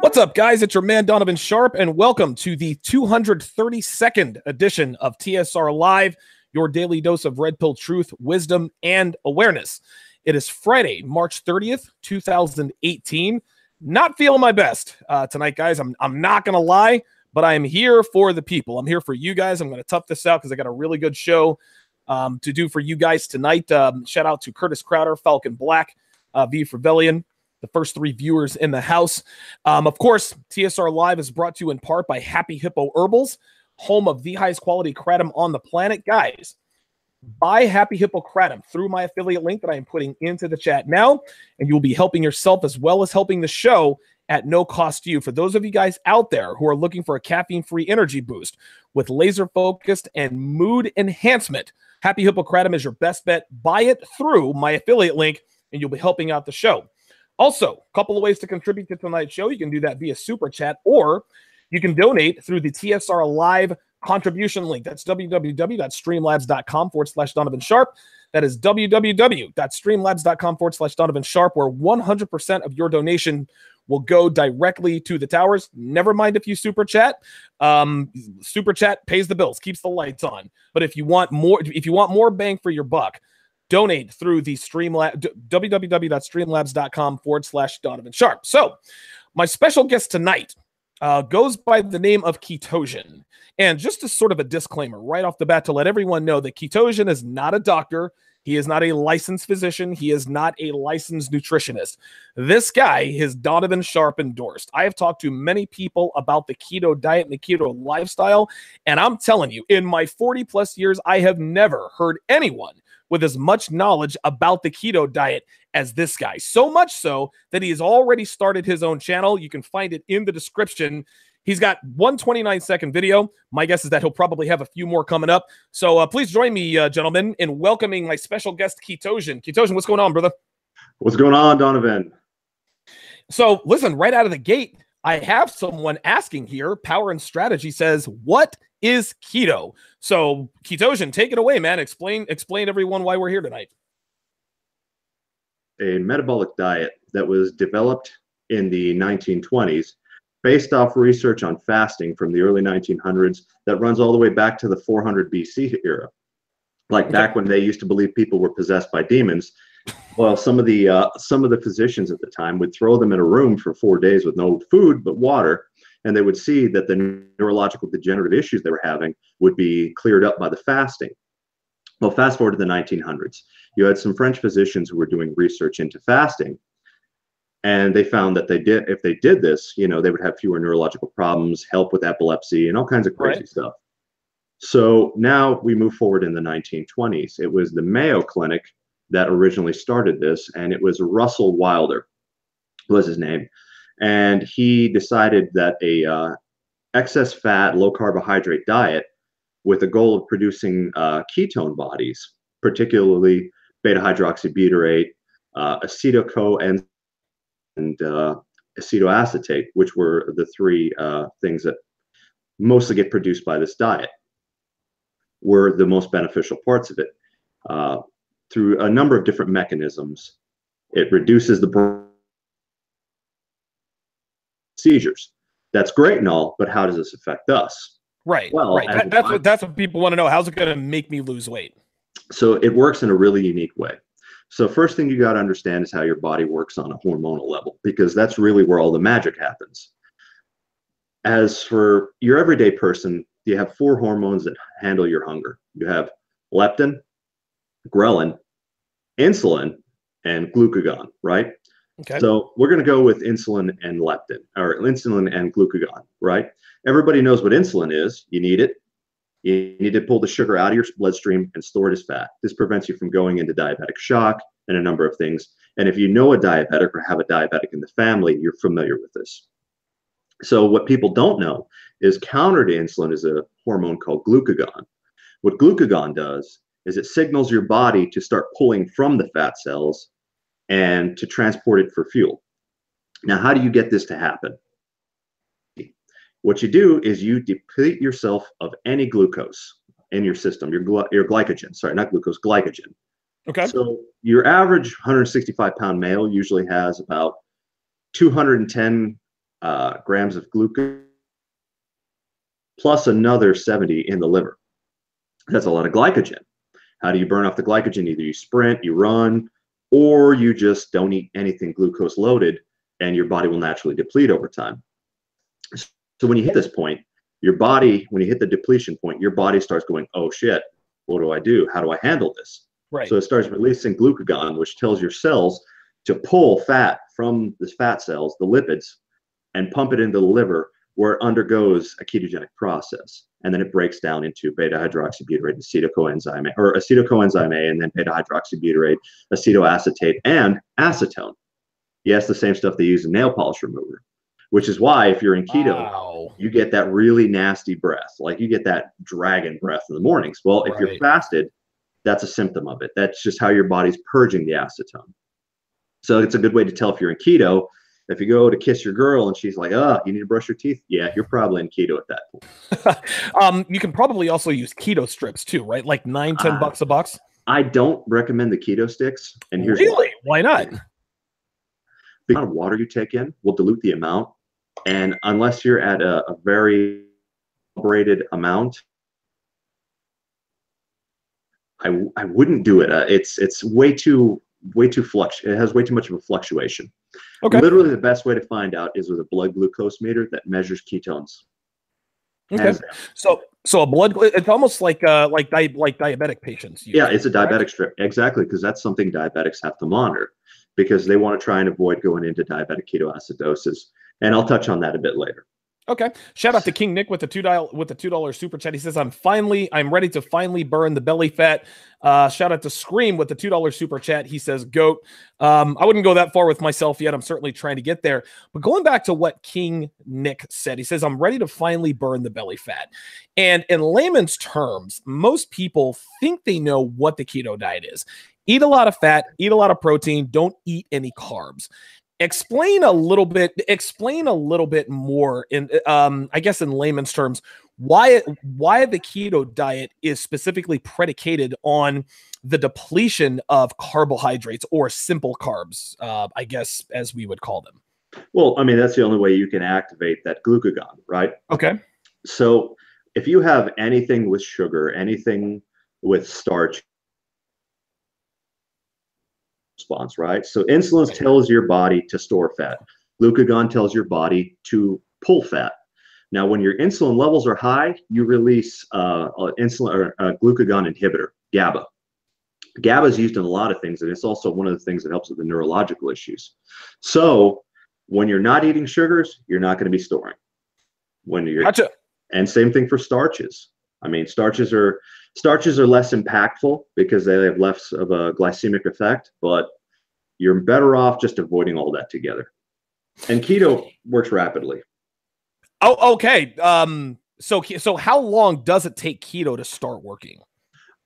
What's up, guys? It's your man, Donovan Sharp, and welcome to the 232nd edition of TSR Live, your daily dose of red pill truth, wisdom, and awareness. It is Friday, March 30th, 2018. Not feeling my best tonight, guys. I'm not going to lie, but I am here for the people. I'm here for you guys. I'm going to tough this out because I got a really good show to do for you guys tonight. Shout out to Curtis Crowder, Falcon Black, V. Trevelyan, the first three viewers in the house. Of course, TSR Live is brought to you in part by Happy Hippo Herbals, home of the highest quality kratom on the planet. Guys, buy Happy Hippo kratom through my affiliate link that I am putting into the chat now, and you'll be helping yourself as well as helping the show at no cost to you. For those of you guys out there who are looking for a caffeine-free energy boost with laser focused and mood enhancement, Happy Hippo kratom is your best bet. Buy it through my affiliate link, and you'll be helping out the show. Also, a couple of ways to contribute to tonight's show. You can do that via Super Chat, or you can donate through the TSR Live contribution link. That's www.streamlabs.com/Donovan Sharp. That is www.streamlabs.com/Donovan Sharp, where 100% of your donation will go directly to the towers. Never mind if you Super Chat. Super Chat pays the bills, keeps the lights on. But if you want more bang for your buck, donate through the www.streamlabs.com/Donovan Sharp. So, my special guest tonight goes by the name of Ketosion. And just as sort of a disclaimer right off the bat to let everyone know that Ketosion is not a doctor. He is not a licensed physician. He is not a licensed nutritionist. This guy is Donovan Sharp endorsed. I have talked to many people about the keto diet and the keto lifestyle. And I'm telling you, in my 40 plus years, I have never heard anyone with as much knowledge about the keto diet as this guy. So much so that he has already started his own channel. You can find it in the description. He's got one 29-second video. My guess is that he'll probably have a few more coming up. So please join me, gentlemen, in welcoming my special guest, Ketosion. Ketosion, what's going on, brother? What's going on, Donovan? So listen, right out of the gate, I have someone asking here. Power and Strategy says, what is keto? So Ketosion, take it away, man. Explain to everyone why we're here tonight. A metabolic diet that was developed in the 1920s based off research on fasting from the early 1900s that runs all the way back to the 400 BC era. Like back when they used to believe people were possessed by demons. Well, some of the physicians at the time would throw them in a room for 4 days with no food but water, and they would see that the neurological degenerative issues they were having would be cleared up by the fasting. Well, fast forward to the 1900s. You had some French physicians who were doing research into fasting, and they found that if they did this, they would have fewer neurological problems, help with epilepsy, and all kinds of crazy stuff. So now we move forward in the 1920s. It was the Mayo Clinic that originally started this, and it was Russell Wilder was his name. And he decided that a excess fat, low carbohydrate diet with the goal of producing ketone bodies, particularly beta hydroxybutyrate, acetyl-CoA, and acetoacetate, which were the three things that mostly get produced by this diet, were the most beneficial parts of it. Through a number of different mechanisms, it reduces the seizures. That's great and all, but how does this affect us? Right. Well, right. That's what people want to know. How's it going to make me lose weight? So it works in a really unique way. So first thing you got to understand is how your body works on a hormonal level, because that's really where all the magic happens. As for your everyday person, you have 4 hormones that handle your hunger. You have leptin, ghrelin, insulin, and glucagon, right? Okay. So we're going to go with insulin and leptin, or insulin and glucagon, right? Everybody knows what insulin is. You need it. You need to pull the sugar out of your bloodstream and store it as fat. This prevents you from going into diabetic shock and a number of things. And if you know a diabetic or have a diabetic in the family, you're familiar with this. So what people don't know is counter to insulin is a hormone called glucagon. What glucagon does is it signals your body to start pulling from the fat cells and to transport it for fuel. Now, how do you get this to happen? What you do is you deplete yourself of any glucose in your system, your glycogen, sorry, not glucose, glycogen. Okay. So your average 165-pound male usually has about 210 grams of glucose plus another 70 in the liver. That's a lot of glycogen. How do you burn off the glycogen? Either you sprint, you run, or you just don't eat anything glucose loaded, and your body will naturally deplete over time. So when you hit this point, your body, when you hit the depletion point, your body starts going, oh shit, what do I do? How do I handle this? Right. So it starts releasing glucagon, which tells your cells to pull fat from the fat cells, the lipids, and pump it into the liver, where it undergoes a ketogenic process. And then it breaks down into beta-hydroxybutyrate, acetocoenzyme, or acetocoenzyme A, and then beta-hydroxybutyrate, acetoacetate, and acetone. Yes, the same stuff they use in nail polish remover, which is why if you're in keto, you get that really nasty breath. Like you get that dragon breath in the mornings. Well, if you're fasted, that's a symptom of it. That's just how your body's purging the acetone. So it's a good way to tell if you're in keto. If you go to kiss your girl and she's like, oh, you need to brush your teeth. Yeah, you're probably in keto at that point. You can probably also use keto strips too, right? Like $9-10 a box. I don't recommend the keto sticks. And here's why not? The amount of water you take in will dilute the amount. And unless you're at a very calibrated amount, I wouldn't do it. It's way too it has way too much of a fluctuation. Okay. Literally the best way to find out is with a blood glucose meter that measures ketones. Okay. So a blood, it's almost like diabetic patients use. Yeah, it's a diabetic strip. Exactly, because that's something diabetics have to monitor because they want to try and avoid going into diabetic ketoacidosis. And I'll touch on that a bit later. Okay. Shout out to King Nick with the $2 super chat. He says, I'm ready to finally burn the belly fat. Shout out to Scream with the $2 super chat. He says, goat. I wouldn't go that far with myself yet. I'm certainly trying to get there. But going back to what King Nick said, he says, I'm ready to finally burn the belly fat. And in layman's terms, most people think they know what the keto diet is. Eat a lot of fat, eat a lot of protein, don't eat any carbs. Explain a little bit more in, I guess in layman's terms, why the keto diet is specifically predicated on the depletion of carbohydrates or simple carbs, I guess, as we would call them. Well, I mean, that's the only way you can activate that glucagon, right? Okay. So if you have anything with sugar, anything with starch, response, right? So insulin tells your body to store fat. Glucagon tells your body to pull fat. Now, when your insulin levels are high, you release insulin or glucagon inhibitor, GABA. GABA is used in a lot of things, and it's also one of the things that helps with the neurological issues. So when you're not eating sugars, you're not going to be storing. When you're And same thing for starches. I mean, starches are less impactful because they have less of a glycemic effect, but you're better off just avoiding all that together. And keto works rapidly. Oh, okay. So how long does it take keto to start working?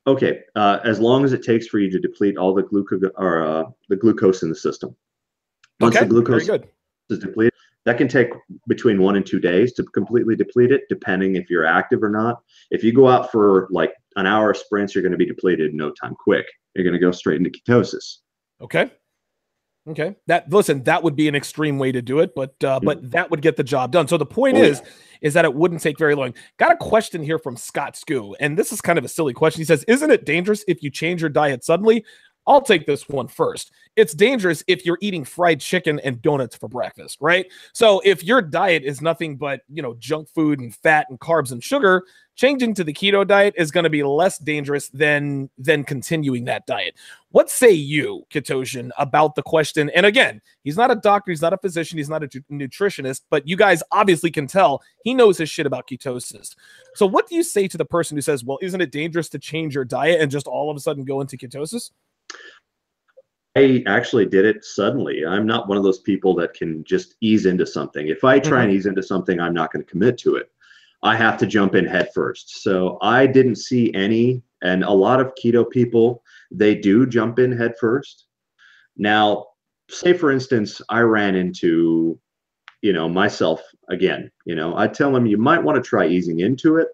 Okay, as long as it takes for you to deplete all the glucose in the system. Once the glucose is depleted, that can take between 1 and 2 days to completely deplete it, depending if you're active or not. If you go out for like an hour of sprints, you're going to be depleted in no time. Quick, you're going to go straight into ketosis. Okay. That would be an extreme way to do it, but that would get the job done. So the point is that it wouldn't take very long. Got a question here from Scott Skoo, and this is kind of a silly question. He says, "Isn't it dangerous if you change your diet suddenly?" I'll take this one first. It's dangerous if you're eating fried chicken and donuts for breakfast, right? So if your diet is nothing but, junk food and fat and carbs and sugar, changing to the keto diet is going to be less dangerous than continuing that diet. What say you, Ketosion, about the question? And again, he's not a doctor, he's not a physician, he's not a nutritionist, but you guys obviously can tell he knows his shit about ketosis. So what do you say to the person who says, well, isn't it dangerous to change your diet and just all of a sudden go into ketosis? I actually did it suddenly. I'm not one of those people that can just ease into something. If I try and ease into something, I'm not going to commit to it. I have to jump in head first. So I didn't see any, and a lot of keto people, they do jump in head first. Now, say for instance, I ran into, myself again, I'd tell them you might want to try easing into it.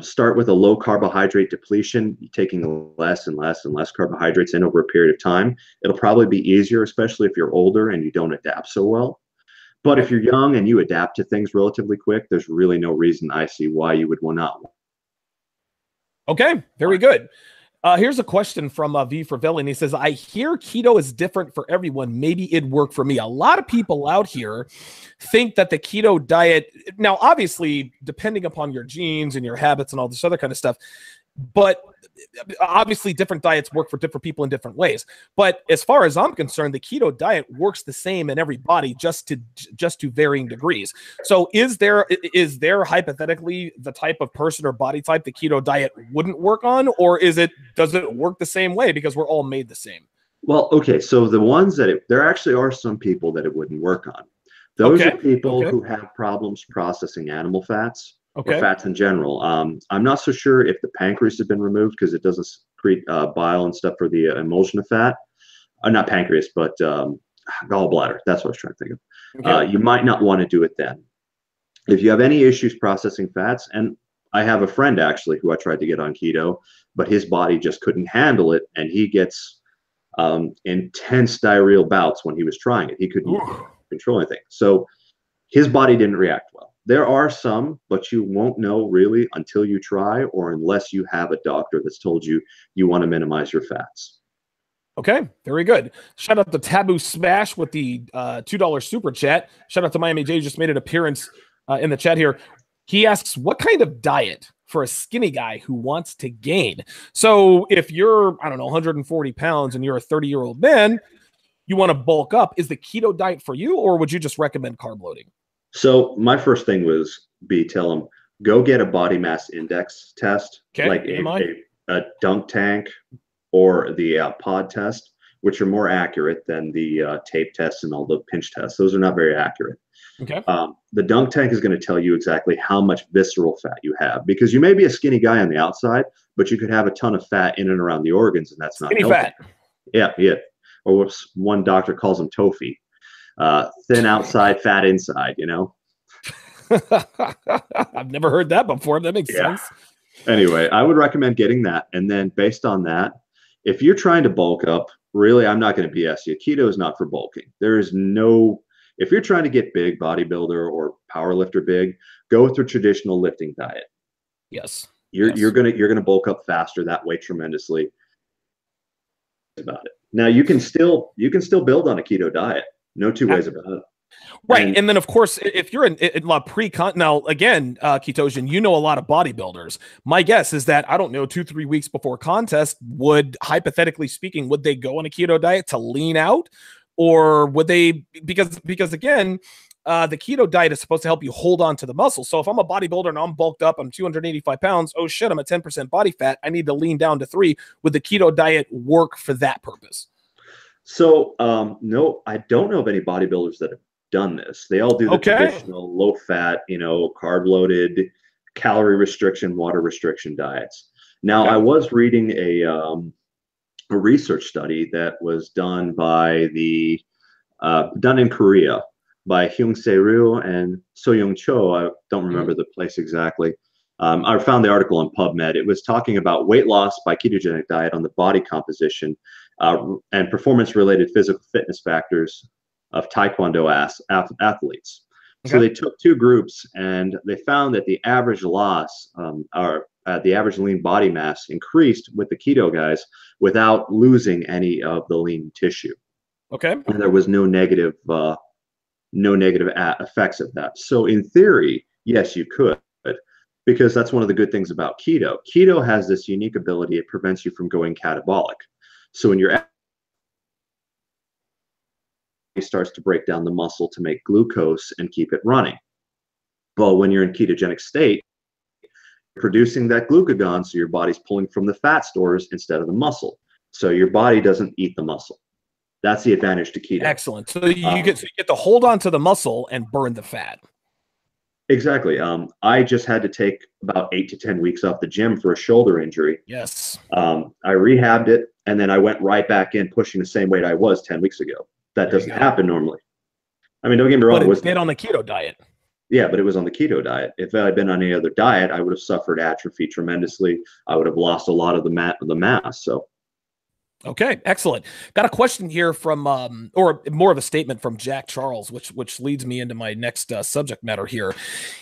Start with a low carbohydrate depletion, taking less and less and less carbohydrates in over a period of time. It'll probably be easier, especially if you're older and you don't adapt so well. But if you're young and you adapt to things relatively quick, there's really no reason I see why you would not. Okay, very good. Here's a question from V for Villain. He says, I hear keto is different for everyone. Maybe it'd work for me. A lot of people out here think that the keto diet, now, obviously, depending upon your genes and your habits and all this other kind of stuff, but obviously different diets work for different people in different ways. But as far as I'm concerned, the keto diet works the same in every body, just to varying degrees. So is there hypothetically the type of person or body type the keto diet wouldn't work on, or does it work the same way because we're all made the same? Well, okay, so the ones that there actually are some people that it wouldn't work on. Those are people who have problems processing animal fats. Or fats in general. I'm not so sure if the pancreas has been removed because it doesn't create bile and stuff for the emulsion of fat. Not pancreas, but gallbladder. That's what I was trying to think of. You might not want to do it then. If you have any issues processing fats, and I have a friend actually who I tried to get on keto, but his body just couldn't handle it, and he gets intense diarrheal bouts when he was trying it. He couldn't control anything. So his body didn't react well. There are some, but you won't know really until you try or unless you have a doctor that's told you you want to minimize your fats. Okay, very good. Shout out to Taboo Smash with the $2 super chat. Shout out to Miami J, just made an appearance in the chat here. He asks, what kind of diet for a skinny guy who wants to gain? So if you're, I don't know, 140 pounds and you're a 30-year-old man, you want to bulk up, is the keto diet for you, or would you just recommend carb loading? So my first thing was tell them, go get a body mass index test, like a dunk tank or the pod test, which are more accurate than the tape tests and all the pinch tests. Those are not very accurate. Okay. The dunk tank is going to tell you exactly how much visceral fat you have, because you may be a skinny guy on the outside, but you could have a ton of fat in and around the organs, and that's not skinny healthy. Fat. Yeah. Or what one doctor calls them tofu. Thin outside, fat inside, you know? I've never heard that before. That makes sense. Anyway, I would recommend getting that. And then based on that, if you're trying to bulk up, really, I'm not going to BS you. Keto is not for bulking. If you're trying to get big, bodybuilder or power lifter big, go with the traditional lifting diet. Yes. You're gonna bulk up faster that way tremendously. About it. Now you can still build on a keto diet. No two ways about it. Right. And then, of course, if you're in pre-con, now, again, Ketosion, you know a lot of bodybuilders. My guess is that, I don't know, 2-3 weeks before contest, hypothetically speaking, would they go on a keto diet to lean out? Or would they, because again, the keto diet is supposed to help you hold on to the muscle. So if I'm a bodybuilder and I'm bulked up, I'm 285 pounds, oh shit, I'm at 10% body fat, I need to lean down to 3. Would the keto diet work for that purpose? So, no, I don't know of any bodybuilders that have done this. They all do the traditional low fat, carb loaded, calorie restriction, water restriction diets. Now, I was reading a research study that was done done in Korea by Hyung Se-ryu and So-young Cho. I don't remember the place exactly. I found the article on PubMed. It was talking about weight loss by ketogenic diet on the body composition and performance-related physical fitness factors of Taekwondo athletes. So they took 2 groups and they found that the average loss the average lean body mass increased with the keto guys without losing any of the lean tissue. Okay. And there was no negative effects of that. So in theory, yes, you could, because that's one of the good things about keto. Keto has this unique ability. It prevents you from going catabolic. So when your starts to break down the muscle to make glucose and keep it running. But when you're in ketogenic state, you're producing that glucagon, so your body's pulling from the fat stores instead of the muscle. So your body doesn't eat the muscle. That's the advantage to keto. Excellent. So you get to hold on to the muscle and burn the fat. Exactly. I just had to take about 8 to 10 weeks off the gym for a shoulder injury. Yes. I rehabbed it, and then I went right back in pushing the same weight I was 10 weeks ago. That doesn't happen normally. I mean, don't get me wrong. But it's been on the keto diet. Yeah, but it was on the keto diet. If I had been on any other diet, I would have suffered atrophy tremendously. I would have lost a lot of the mass. So Okay, excellent. Got a question here from, or more of a statement from Jack Charles, which leads me into my next subject matter here.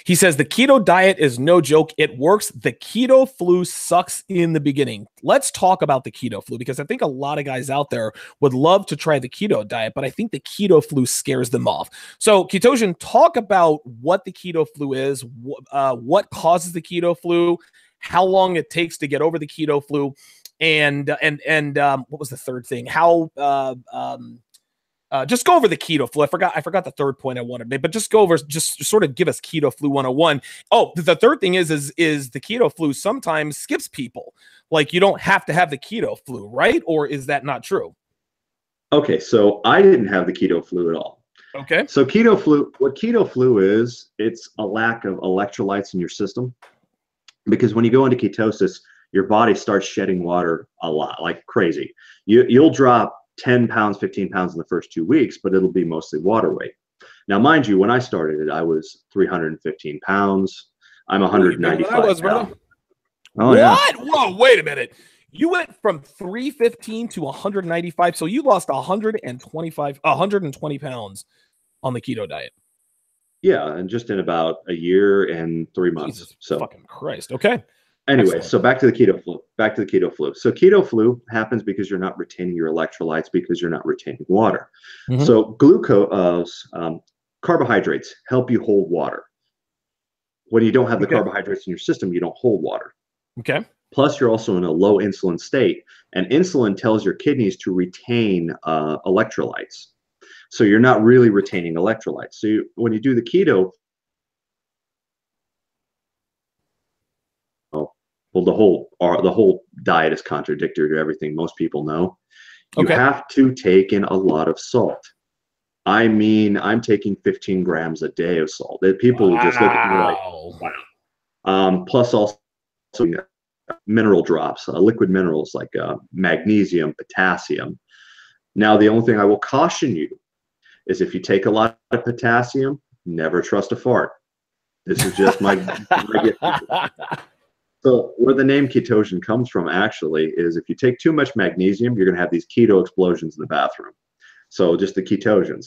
He says the keto diet is no joke. It works. The keto flu sucks in the beginning. Let's talk about the keto flu because I think a lot of guys out there would love to try the keto diet, but I think the keto flu scares them off. So, Ketosion, talk about what the keto flu is, what causes the keto flu, how long it takes to get over the keto flu, and what was the third thing? How just go over the keto flu. I forgot the third point I wanted, but just go over, just sort of give us keto flu 101. Oh, the third thing is the keto flu sometimes skips people. Like you don't have to have the keto flu, right? Or is that not true? Okay, so I didn't have the keto flu at all. Okay. So keto flu, what keto flu is, it's a lack of electrolytes in your system. Because when you go into ketosis, your body starts shedding water a lot, like crazy. You'll drop 10 pounds, 15 pounds in the first 2 weeks, but it'll be mostly water weight. Now, mind you, when I started it, I was 315 pounds. I'm 195 I was, brother. Oh, what? yeah. Whoa, wait a minute. You went from 315 to 195, so you lost 120 pounds on the keto diet. Yeah, and just in about a year and 3 months. Jesus so fucking Christ. Okay. Anyway, so back to the keto flu. So keto flu happens because you're not retaining your electrolytes because you're not retaining water. Mm-hmm. So glucose, carbohydrates help you hold water. When you don't have the carbohydrates in your system, you don't hold water. Okay. Plus, you're also in a low insulin state, and insulin tells your kidneys to retain electrolytes. So you're not really retaining electrolytes. So when you do the keto, well, the whole diet is contradictory to everything most people know. You have to take in a lot of salt. I mean, I'm taking 15 grams a day of salt. People will just look at me like, wow. Plus also mineral drops, liquid minerals like magnesium, potassium. Now, the only thing I will caution you is if you take a lot of potassium, never trust a fart. This is just my So where the name Ketosion comes from actually is if you take too much magnesium, you're going to have these keto explosions in the bathroom. So just the ketosions.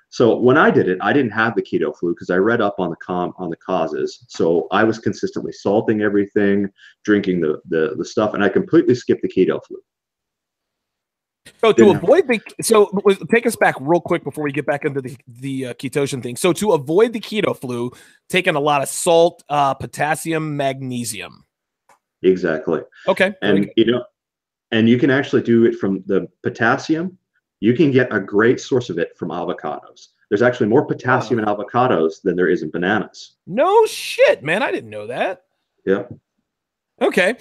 So when I did it, I didn't have the keto flu because I read up on the causes. So I was consistently salting everything, drinking the stuff, and I completely skipped the keto flu. So to avoid take us back real quick before we get back into the Ketosion thing. So to avoid the keto flu, taking a lot of salt, potassium, magnesium. Exactly. Okay. And and you can actually do it from the potassium. You can get a great source of it from avocados. There's actually more potassium in avocados than there is in bananas. No shit, man. I didn't know that. Yeah. Okay.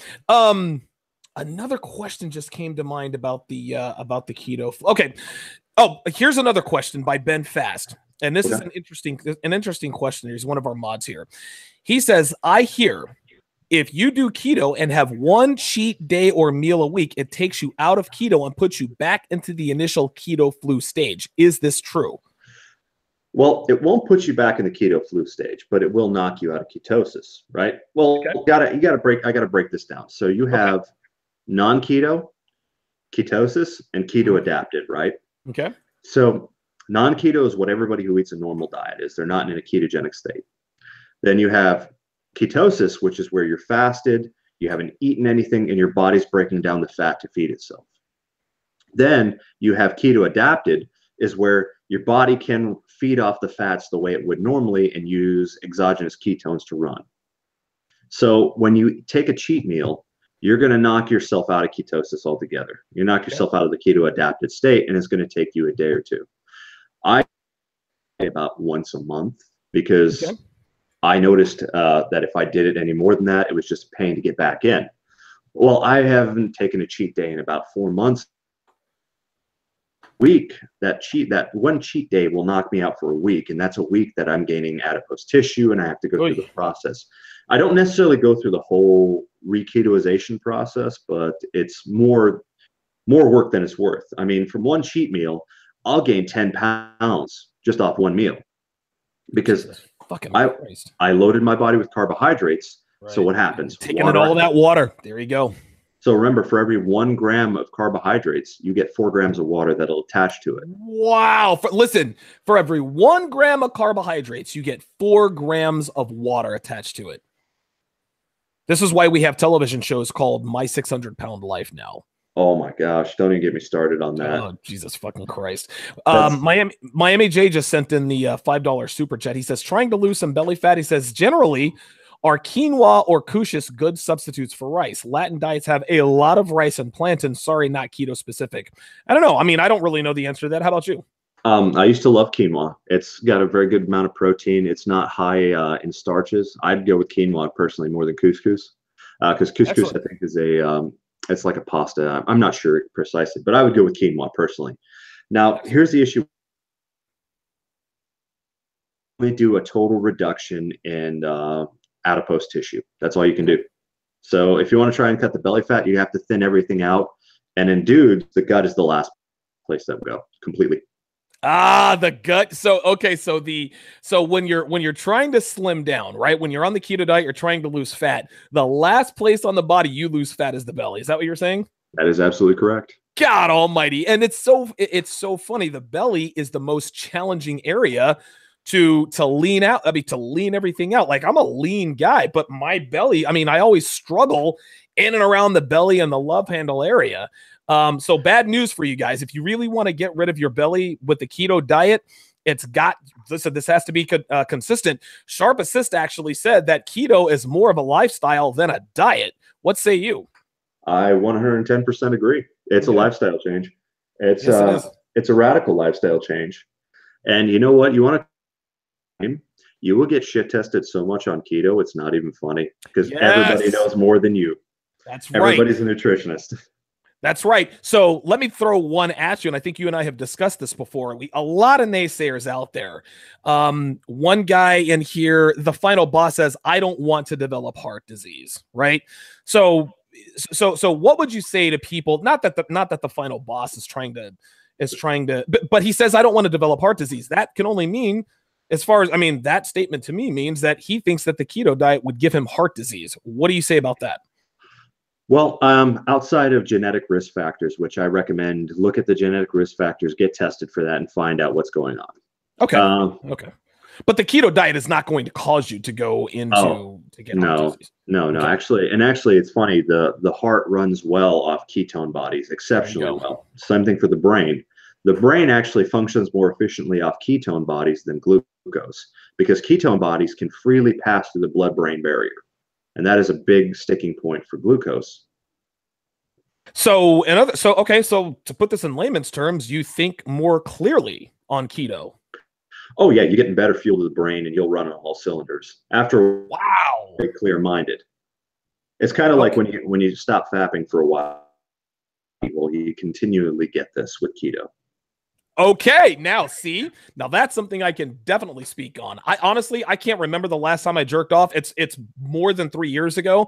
Another question just came to mind about the keto. Okay. Oh, here's another question by Ben Fast. And this is an interesting question. He's one of our mods here. He says, I hear if you do keto and have one cheat day or meal a week, it takes you out of keto and puts you back into the initial keto flu stage. Is this true? Well, it won't put you back in the keto flu stage, but it will knock you out of ketosis, right? Well, I got to break this down. So you have non-keto, ketosis, and keto adapted, right? Okay. So non-keto is what everybody who eats a normal diet is. They're not in a ketogenic state. Then you have ketosis, which is where you're fasted, you haven't eaten anything, and your body's breaking down the fat to feed itself. Then you have keto adapted, is where your body can feed off the fats the way it would normally and use exogenous ketones to run. So when you take a cheat meal, you're going to knock yourself out of ketosis altogether. You knock yourself out of the keto adapted state, and it's going to take you a day or two. I about once a month because I noticed that if I did it any more than that, it was just a pain to get back in. Well, I haven't taken a cheat day in about 4 months. That one cheat day will knock me out for a week, and that's a week that I'm gaining adipose tissue, and I have to go through the process. I don't necessarily go through the whole re-ketoization process, but it's more work than it's worth. I mean, from one cheat meal, I'll gain 10 pounds just off one meal because I loaded my body with carbohydrates. Right. So what happens? Taking in all that water. There you go. So remember, for every 1 gram of carbohydrates, you get 4 grams of water that'll attach to it. Wow. Listen, for every 1 gram of carbohydrates, you get 4 grams of water attached to it. This is why we have television shows called My 600-Pound Life now. Oh my gosh, don't even get me started on that. Oh, Jesus fucking Christ. Miami J just sent in the $5 super chat. He says, trying to lose some belly fat. He says, generally, are quinoa or couscous good substitutes for rice? Latin diets have a lot of rice and plantain. Sorry, not keto specific. I don't know. I mean, I don't really know the answer to that. How about you? I used to love quinoa. It's got a very good amount of protein. It's not high in starches. I'd go with quinoa personally more than couscous, because couscous Excellent. I think is it's like a pasta. I'm not sure precisely, but I would go with quinoa personally. Now, here's the issue. We do a total reduction in adipose tissue. That's all you can do. So if you want to try and cut the belly fat, you have to thin everything out. And in dudes, the gut is the last place that would go completely. Ah, the gut. So okay, so when you're trying to slim down, right? When you're on the keto diet, you're trying to lose fat. The last place on the body you lose fat is the belly. Is that what you're saying? That is absolutely correct. God almighty. And it's so funny. The belly is the most challenging area to lean out. I mean, to lean everything out. Like, I'm a lean guy, but my belly, I mean, I always struggle in and around the belly and the love handle area. So bad news for you guys. If you really want to get rid of your belly with the keto diet, this has to be consistent. Sharp Assist actually said that keto is more of a lifestyle than a diet. What say you? I 110% agree. It's a lifestyle change. It's a radical lifestyle change. And you know what? You want to, you will get shit tested so much on keto, it's not even funny, because everybody knows more than you. That's right. Everybody's a nutritionist. That's right. So let me throw one at you, and I think you and I have discussed this before. A lot of naysayers out there. One guy in here, the final boss, says, "I don't want to develop heart disease." Right. So what would you say to people? Not that the final boss is trying to, but he says, "I don't want to develop heart disease." That can only mean, as far as, I mean, that statement to me means that he thinks that the keto diet would give him heart disease. What do you say about that? Well, outside of genetic risk factors, which I recommend, look at the genetic risk factors, get tested for that, and find out what's going on. Okay. Okay. But the keto diet is not going to cause you to go into to get heart disease. No. Okay. Actually, it's funny. The heart runs well off ketone bodies, exceptionally well. Same thing for the brain. The brain actually functions more efficiently off ketone bodies than glucose, because ketone bodies can freely pass through the blood-brain barrier. And that is a big sticking point for glucose. So to put this in layman's terms, you think more clearly on keto. Oh yeah, you're getting better fuel to the brain, and you'll run on all cylinders after. Wow. Clear-minded. It's kind of like when you stop fapping for a while. Well, you continually get this with keto. Okay, now that's something I can definitely speak on. I honestly can't remember the last time I jerked off. It's more than 3 years ago,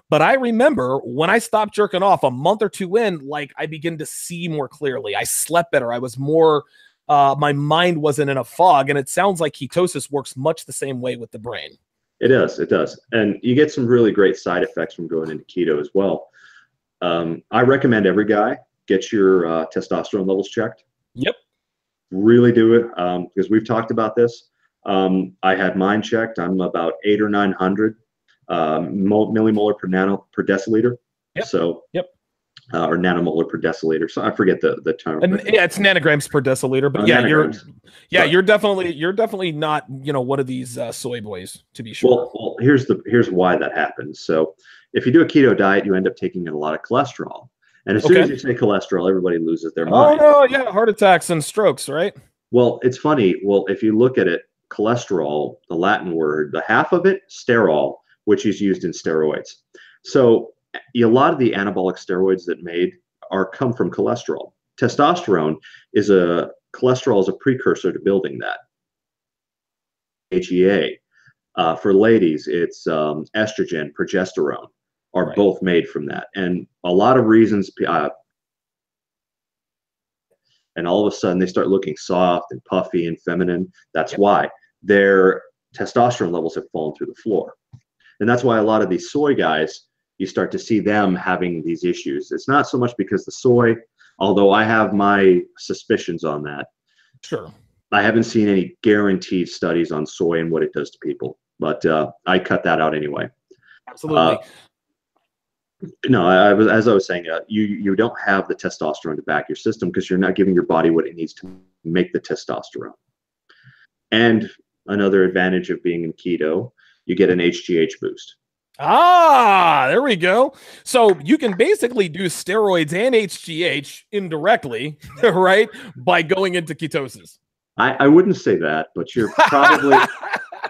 but I remember when I stopped jerking off a month or two in, like, I began to see more clearly. I slept better. I was more, my mind wasn't in a fog, and it sounds like ketosis works much the same way with the brain. It does, and you get some really great side effects from going into keto as well. I recommend every guy get your testosterone levels checked. Yep. Really do it, because we've talked about this. I had mine checked. I'm about 800 or 900 millimolar per deciliter. Yep. So or nanomolar per deciliter. So I forget the term. It's nanograms per deciliter. But you're definitely not one of these soy boys, to be sure. Well, here's why that happens. So if you do a keto diet, you end up taking in a lot of cholesterol. And as soon as you say cholesterol, everybody loses their mind. Oh, no, yeah, heart attacks and strokes, right? Well, it's funny. Well, if you look at it, cholesterol, the Latin word, the half of it, sterol, which is used in steroids. So a lot of the anabolic steroids that come from cholesterol. Testosterone is a precursor to building that. HEA. For ladies, it's estrogen, progesterone. Are both made from that. And a lot of reasons, and all of a sudden they start looking soft and puffy and feminine. That's why their testosterone levels have fallen through the floor. And that's why a lot of these soy guys you start to see them having these issues. It's not so much because the soy, although I have my suspicions on that. Sure. I haven't seen any guaranteed studies on soy and what it does to people, but I cut that out anyway. Absolutely. No, as I was saying, you don't have the testosterone to back your system because you're not giving your body what it needs to make the testosterone. And another advantage of being in keto, you get an HGH boost. Ah, there we go. So you can basically do steroids and HGH indirectly, right? By going into ketosis. I wouldn't say that, but you're probably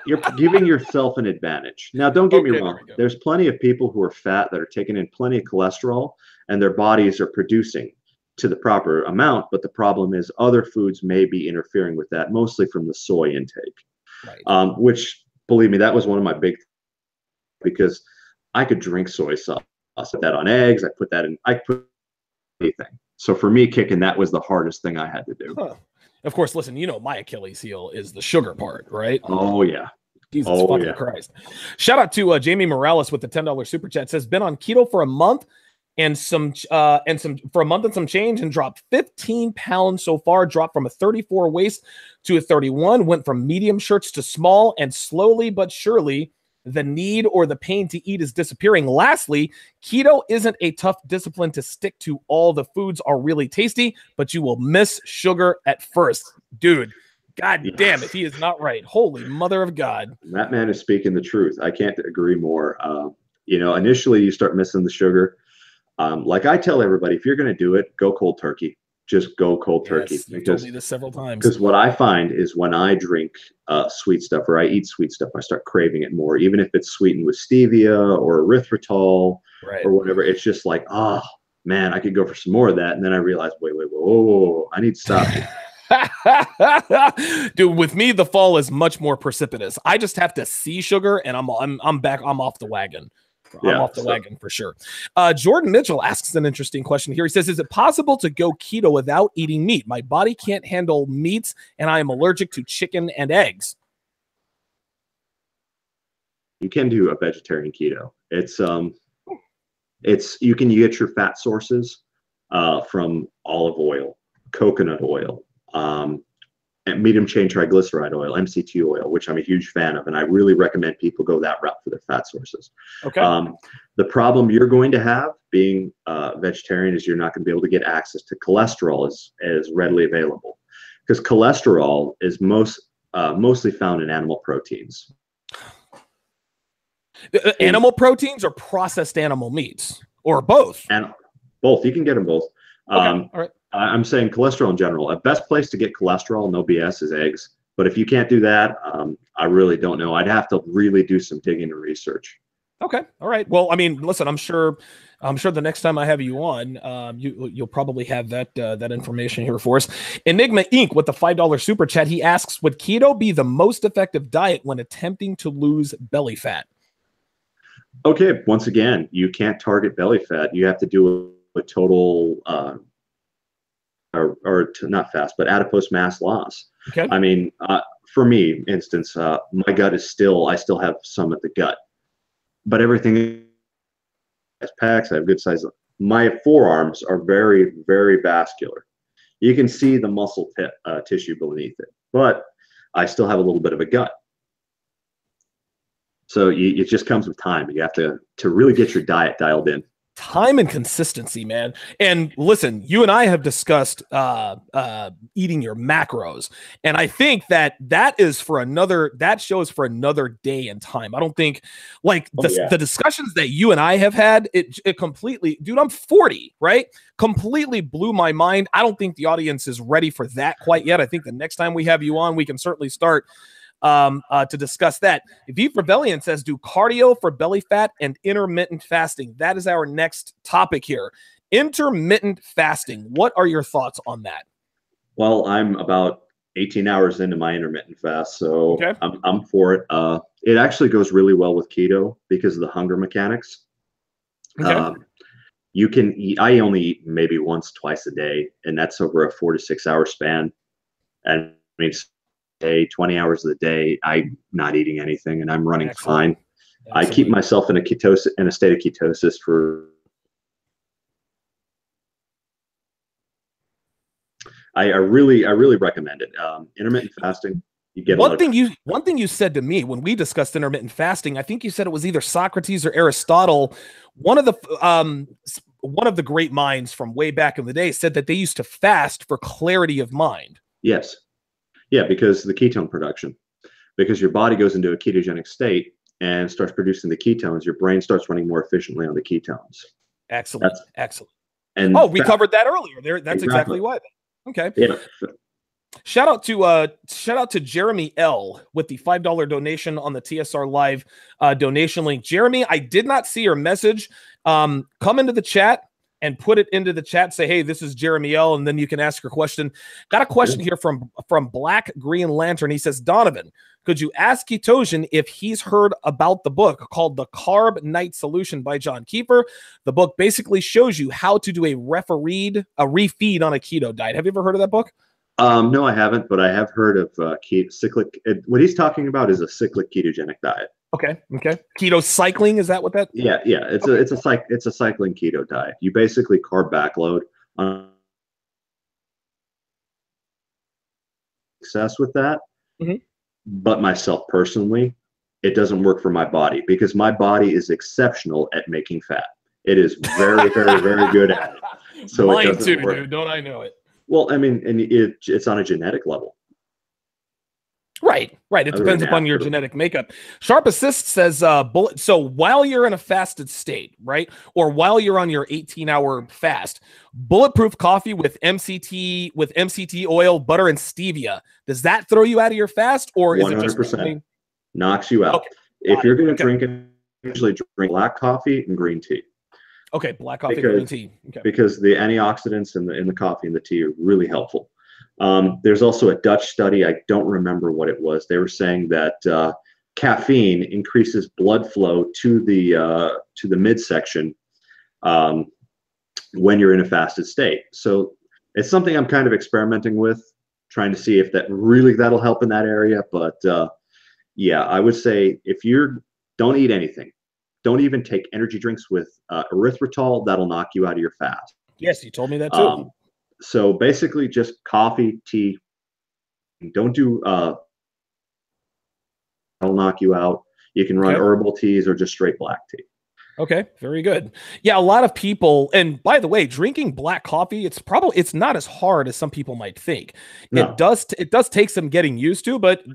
you're giving yourself an advantage. Now, don't get me wrong. There's plenty of people who are fat that are taking in plenty of cholesterol and their bodies are producing to the proper amount. But the problem is other foods may be interfering with that, mostly from the soy intake, right. Which, believe me, that was one of my big, because I could drink soy sauce. I put that on eggs. I put anything. So for me, kicking that was the hardest thing I had to do. Huh. Of course, listen, you know, my Achilles heel is the sugar part, right? Oh, yeah. Jesus fucking Christ. Shout out to Jamie Morales with the $10 super chat. Says, been on keto for a month and some change and dropped 15 pounds so far. Dropped from a 34 waist to a 31. Went from medium shirts to small, and slowly but surely the need or the pain to eat is disappearing. Lastly, keto isn't a tough discipline to stick to. All the foods are really tasty, but you will miss sugar at first. Dude, God damn if he is not right. Holy mother of God. That man is speaking the truth. I can't agree more. You know, initially you start missing the sugar. Like I tell everybody, if you're going to do it, go cold turkey. Just go cold turkey. You've told me this several times. Because what I find is when I drink sweet stuff or I eat sweet stuff, I start craving it more, even if it's sweetened with stevia or erythritol or whatever. It's just like, oh, man, I could go for some more of that. And then I realize, whoa, I need to stop it. Dude, with me, the fall is much more precipitous. I just have to see sugar and I'm back. I'm off the wagon. I'm off the wagon for sure. Jordan Mitchell asks an interesting question here. He says, is it possible to go keto without eating meat? My body can't handle meats and I am allergic to chicken and eggs. You can do a vegetarian keto. You can get your fat sources from olive oil, coconut oil, medium chain triglyceride oil, MCT oil, which I'm a huge fan of, and I really recommend people go that route for their fat sources. Okay. The problem you're going to have being vegetarian is you're not going to be able to get access to cholesterol as readily available, because cholesterol is mostly found in animal proteins. Animal proteins or processed animal meats, or both? And both. You can get them both. Okay. All right. I'm saying cholesterol in general. The best place to get cholesterol, no BS, is eggs. But if you can't do that, I really don't know. I'd have to really do some digging and research. Okay. All right. Well, I mean, listen, I'm sure the next time I have you on, you'll probably have that information here for us. Enigma Inc. with the $5 super chat. He asks, would keto be the most effective diet when attempting to lose belly fat? Okay. Once again, you can't target belly fat. You have to do a total not fast, but adipose mass loss. Okay. I mean, for me, instance, my gut is I still have some at the gut, but everything has packs. I have good size. My forearms are very, very vascular. You can see the muscle tissue beneath it, but I still have a little bit of a gut. So it just comes with time. You have to really get your diet dialed in. Time and consistency, man. And listen, you and I have discussed eating your macros, and I think that shows for another day and time. I don't think the discussions that you and I have had, it completely, dude, I'm 40, right? Completely blew my mind. I don't think the audience is ready for that quite yet. I think the next time we have you on, we can certainly start to discuss that. V Rebellion says, do cardio for belly fat and intermittent fasting. That is our next topic here. Intermittent fasting. What are your thoughts on that? Well, I'm about 18 hours into my intermittent fast, so I'm for it. It actually goes really well with keto because of the hunger mechanics. Okay. You can eat, I only eat maybe once, twice a day, and that's over a 4 to 6 hour span. And I mean, 20 hours of the day, I'm not eating anything and I'm running fine. I keep myself in a state of ketosis for. I really recommend it. Intermittent fasting. You get one thing you said to me when we discussed intermittent fasting, I think you said it was either Socrates or Aristotle. One of the great minds from way back in the day said that they used to fast for clarity of mind. Yes. Yeah, because the ketone production. Because your body goes into a ketogenic state and starts producing the ketones, your brain starts running more efficiently on the ketones. Excellent. Excellent. And we covered that earlier. There, that's exactly why. Okay. Yeah. Shout out to Jeremy L with the $5 donation on the TSR Live donation link. Jeremy, I did not see your message. Come into the chat and put it into the chat. Say, hey, this is Jeremy L, and then you can ask your question. Got a question here from Black Green Lantern. He says, Donovan, could you ask Ketosion if he's heard about the book called The Carb Night Solution by John Kiefer? The book basically shows you how to do a refeed on a keto diet. Have you ever heard of that book? No, I haven't, but I have heard of cyclic. What he's talking about is a cyclic ketogenic diet. Okay. Keto cycling, is that what that? Yeah. It's a cycling keto diet. You basically carb backload on success with that. Mm-hmm. But myself personally, it doesn't work for my body because my body is exceptional at making fat. It is very, very, very good at it. So mine it doesn't too, work. dude. Don't I know it? Well, I mean, and it's on a genetic level. Right. It depends upon your genetic makeup. Sharp Assist says, so while you're in a fasted state, right, or while you're on your 18-hour fast, bulletproof coffee with MCT oil, butter, and stevia, does that throw you out of your fast, or is 100% it just knocks you out? Okay. If you're going to drink it, usually drink black coffee and green tea. Okay, black coffee and green tea. Okay. Because the antioxidants in the coffee and the tea are really helpful. There's also a Dutch study. I don't remember what it was. They were saying that caffeine increases blood flow to the midsection when you're in a fasted state. So it's something I'm kind of experimenting with, trying to see if that'll help in that area. But yeah, I would say if don't eat anything. Don't even take energy drinks with erythritol. That'll knock you out of your fast. Yes, you told me that too. So basically just coffee, tea. Don't do, that'll knock you out. You can run herbal teas or just straight black tea. Okay, very good. Yeah, a lot of people, and by the way, drinking black coffee, it's not as hard as some people might think. No. It does take some getting used to, but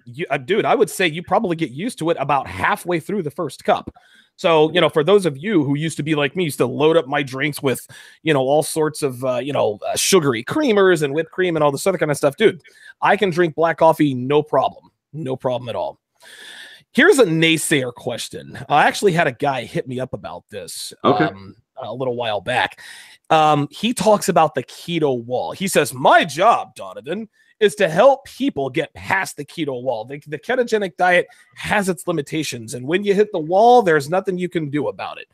dude, I would say you probably get used to it about halfway through the first cup. So, for those of you who used to be like me, used to load up my drinks with, all sorts of, sugary creamers and whipped cream and all this other kind of stuff, dude, I can drink black coffee, no problem at all. Here's a naysayer question. I actually had a guy hit me up about this a little while back. He talks about the keto wall. He says, my job, Donovan, is to help people get past the keto wall. The ketogenic diet has its limitations, and when you hit the wall, there's nothing you can do about it.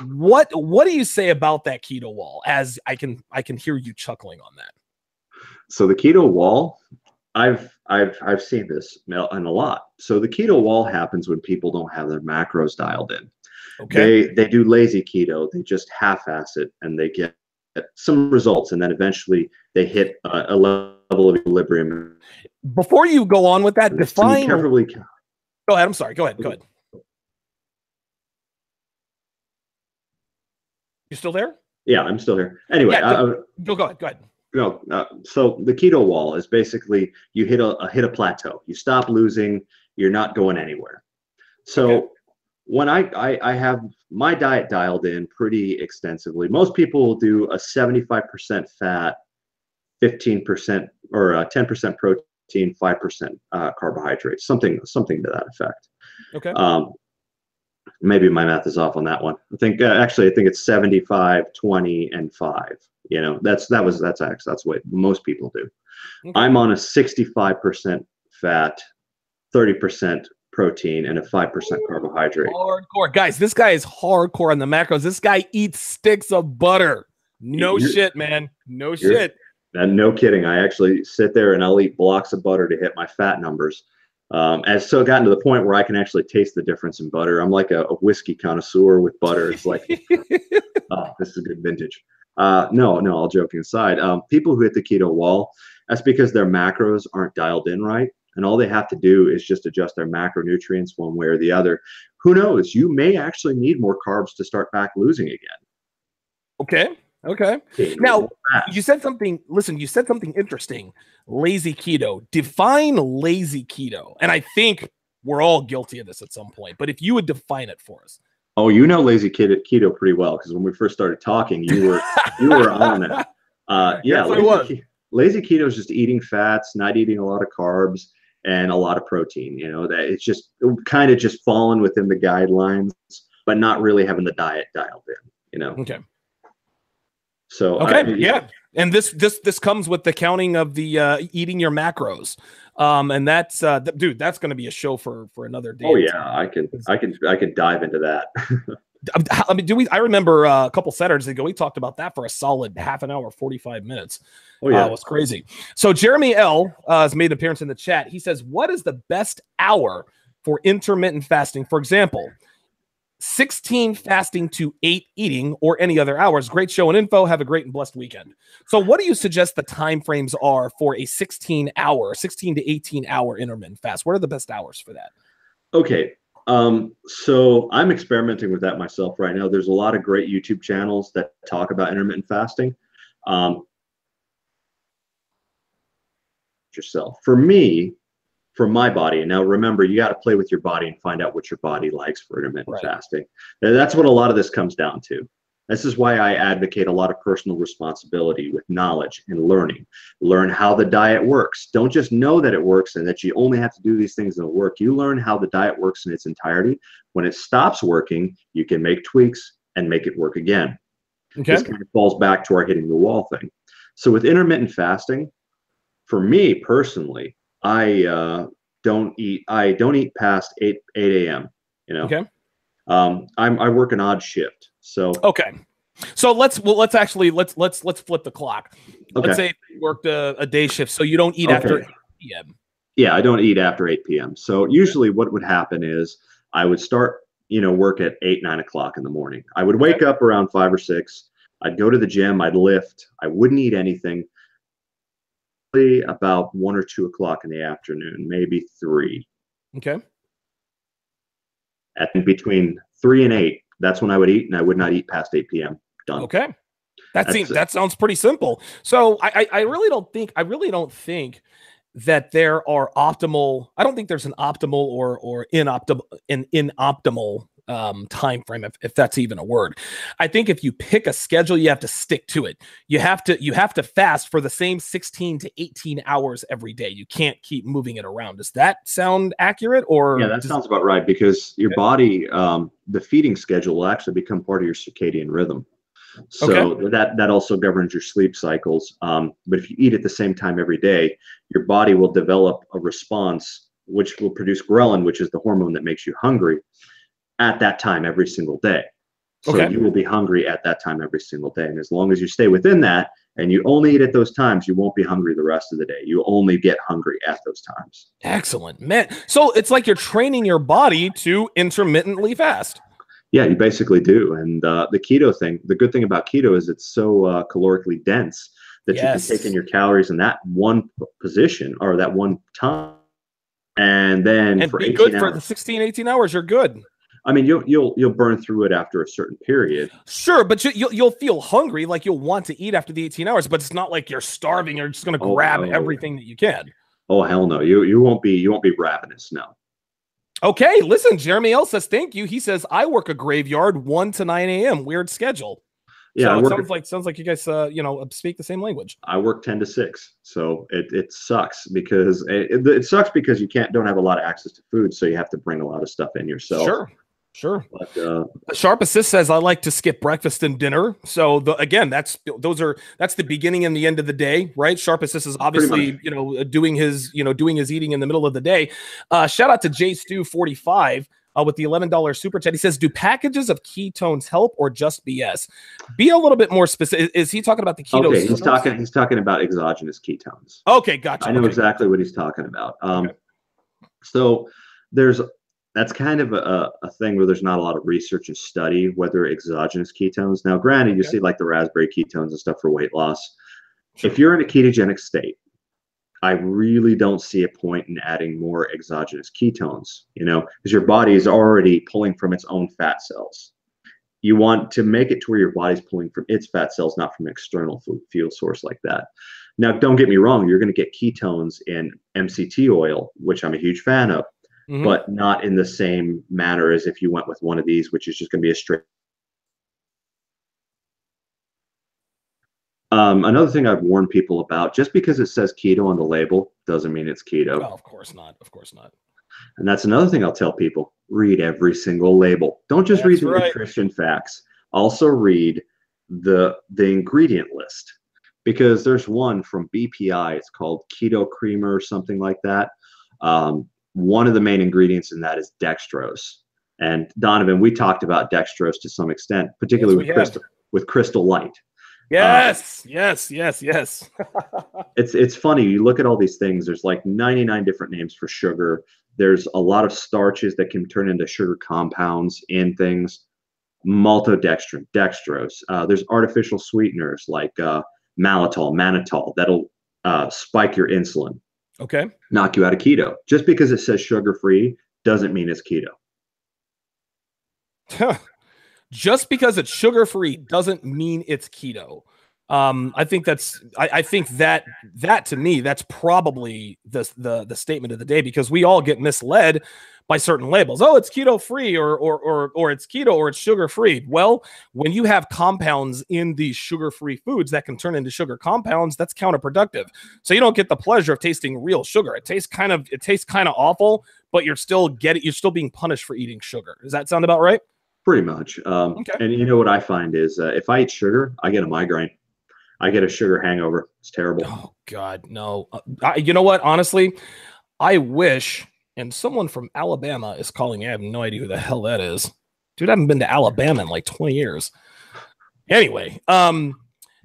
What do you say about that keto wall? As I can hear you chuckling on that. So the keto wall, I've seen this in a lot. So the keto wall happens when people don't have their macros dialed in. Okay. They do lazy keto. They just half-ass it, and they get some results, and then eventually they hit a level of equilibrium. Before you go on with that, define. Carefully. Go ahead. I'm sorry. Go ahead. You still there? Yeah, I'm still here. Anyway, go ahead. No, so the keto wall is basically you hit a plateau. You stop losing. You're not going anywhere. So when I have my diet dialed in pretty extensively, most people will do a 75% fat, 15% or 10% protein, 5% carbohydrates, something to that effect. Okay. Maybe my math is off on that one. I think it's 75, 20, and 5. That's what most people do. Okay. I'm on a 65% fat, 30% protein, and a 5% carbohydrate. Hardcore. Guys, this guy is hardcore on the macros. This guy eats sticks of butter. Shit, man. No shit. And no kidding. I actually sit there and I'll eat blocks of butter to hit my fat numbers. And so it gotten to the point where I can actually taste the difference in butter. I'm like a whiskey connoisseur with butter. It's like, oh, this is good vintage. No, all joking aside, people who hit the keto wall, that's because their macros aren't dialed in right. And all they have to do is just adjust their macronutrients one way or the other. Who knows? You may actually need more carbs to start back losing again. Okay. Now, you said something, listen, you said something interesting. Lazy keto. Define lazy keto. And I think we're all guilty of this at some point. But if you would define it for us. Oh, you know lazy keto pretty well, because when we first started talking, you were on it. Yes, lazy keto is just eating fats, not eating a lot of carbs, and a lot of protein. You know, that it's just kind of just falling within the guidelines, but not really having the diet dialed in. You know. Okay. So and this comes with the counting of the eating your macros, and that's dude, that's going to be a show for another day. Oh yeah, I can dive into that. I mean, I remember a couple Saturdays ago we talked about that for a solid half an hour, 45 minutes. Oh yeah, it was crazy. So Jeremy L has made an appearance in the chat. He says, "What is the best hour for intermittent fasting? For example, 16 fasting to 8 eating, or any other hours." Great show and info. Have a great and blessed weekend. So what do you suggest the time frames are for a 16 to 18 hour intermittent fast? What are the best hours for that? Okay. So I'm experimenting with that myself right now. There's a lot of great YouTube channels that talk about intermittent fasting. Yourself. For me, for my body, and now remember, you got to play with your body and find out what your body likes for intermittent fasting. And that's what a lot of this comes down to. This is why I advocate a lot of personal responsibility with knowledge and learning. Learn how the diet works. Don't just know that it works and that you only have to do these things and it'll work. You learn how the diet works in its entirety. When it stops working, you can make tweaks and make it work again. Okay. This kind of falls back to our hitting the wall thing. So with intermittent fasting, for me personally, I don't eat past 8 a.m. You know. Okay. I work an odd shift. So okay. So let's flip the clock. Okay. Let's say you worked a day shift, so you don't eat after 8 p.m. Yeah, I don't eat after 8 p.m. So usually what would happen is I would start, work at 8, 9 o'clock in the morning. I would wake up around 5 or 6. I'd go to the gym. I'd lift. I wouldn't eat anything. About 1 or 2 o'clock in the afternoon, maybe 3. Okay. And between 3 and 8, that's when I would eat, and I would not eat past 8 p.m. Done. Okay. That sounds pretty simple. So I really don't think that there are optimal. I don't think there's an optimal or inoptimal time frame, if that's even a word. I think if you pick a schedule, you have to stick to it. You have to fast for the same 16 to 18 hours every day. You can't keep moving it around. Does that sound accurate? Or yeah, that sounds about right, because your body, the feeding schedule will actually become part of your circadian rhythm. So that also governs your sleep cycles. But if you eat at the same time every day, your body will develop a response which will produce ghrelin, which is the hormone that makes you hungry, at that time every single day. So you will be hungry at that time every single day. And as long as you stay within that and you only eat at those times, you won't be hungry the rest of the day. You only get hungry at those times. Excellent, man. So it's like you're training your body to intermittently fast. Yeah, you basically do. And the keto thing, the good thing about keto is it's so calorically dense that you can take in your calories in that one position or that one time. And then for 18 good hours. For the 16, 18 hours, you're good. I mean, you'll burn through it after a certain period. Sure, but you'll feel hungry, like you'll want to eat after the 18 hours, but it's not like you're starving. You're just going to grab everything that you can. Oh, hell no. You won't be ravenous, no. Okay, listen, Jeremy L says, thank you. He says, I work a graveyard 1 to 9 a.m. Weird schedule. Yeah, so it sounds like you guys speak the same language. I work 10 to 6. So it sucks because it sucks because you don't have a lot of access to food, so you have to bring a lot of stuff in yourself. Sure. But, Sharp Assist says, I like to skip breakfast and dinner. So that's the beginning and the end of the day, right? Sharp Assist is obviously, doing his eating in the middle of the day. Shout out to JStew45 with the $11 super chat. He says, do packages of ketones help or just BS? Be a little bit more specific. Is he talking about the keto? Okay, he's talking about exogenous ketones. Okay, gotcha. I know exactly what he's talking about. So there's that's kind of a thing where there's not a lot of research and study whether exogenous ketones. Now, granted, you see like the raspberry ketones and stuff for weight loss. Sure. If you're in a ketogenic state, I really don't see a point in adding more exogenous ketones, because your body is already pulling from its own fat cells. You want to make it to where your body's pulling from its fat cells, not from an external fuel source like that. Now, don't get me wrong, you're going to get ketones in MCT oil, which I'm a huge fan of, but not in the same manner as if you went with one of these, which is just going to be a straight. Another thing I've warned people about, just because it says keto on the label doesn't mean it's keto. Oh, of course not. Of course not. And that's another thing I'll tell people. Read every single label. Don't just read the nutrition facts. Also read the ingredient list, because there's one from BPI. It's called Keto Creamer or something like that. One of the main ingredients in that is dextrose. And Donovan, we talked about dextrose to some extent, particularly with Crystal Light. Yes. It's funny. You look at all these things. There's like 99 different names for sugar. There's a lot of starches that can turn into sugar compounds in things. Maltodextrin, dextrose. There's artificial sweeteners like mannitol that'll spike your insulin. Okay. Knock you out of keto. Just because it says sugar-free doesn't mean it's keto. Just because it's sugar-free doesn't mean it's keto. I think that to me, that's probably the statement of the day, because we all get misled by certain labels. Oh, it's keto free or it's keto or it's sugar free. Well, when you have compounds in these sugar free foods that can turn into sugar compounds, that's counterproductive. So you don't get the pleasure of tasting real sugar. It tastes kind of awful, but you're still being punished for eating sugar. Does that sound about right? Pretty much. Okay. And what I find is if I eat sugar, I get a migraine. I get a sugar hangover. It's terrible. Oh, God, no. You know what? Honestly, I wish, and someone from Alabama is calling. I have no idea who the hell that is. Dude, I haven't been to Alabama in like 20 years. Anyway,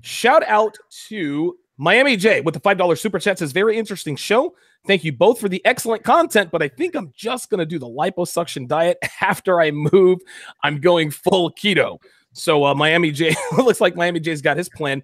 shout out to Miami J with the $5 super chat. Says, very interesting show. Thank you both for the excellent content, but I think I'm just going to do the liposuction diet after I move. I'm going full keto. So Miami J, looks like Miami J's got his plan.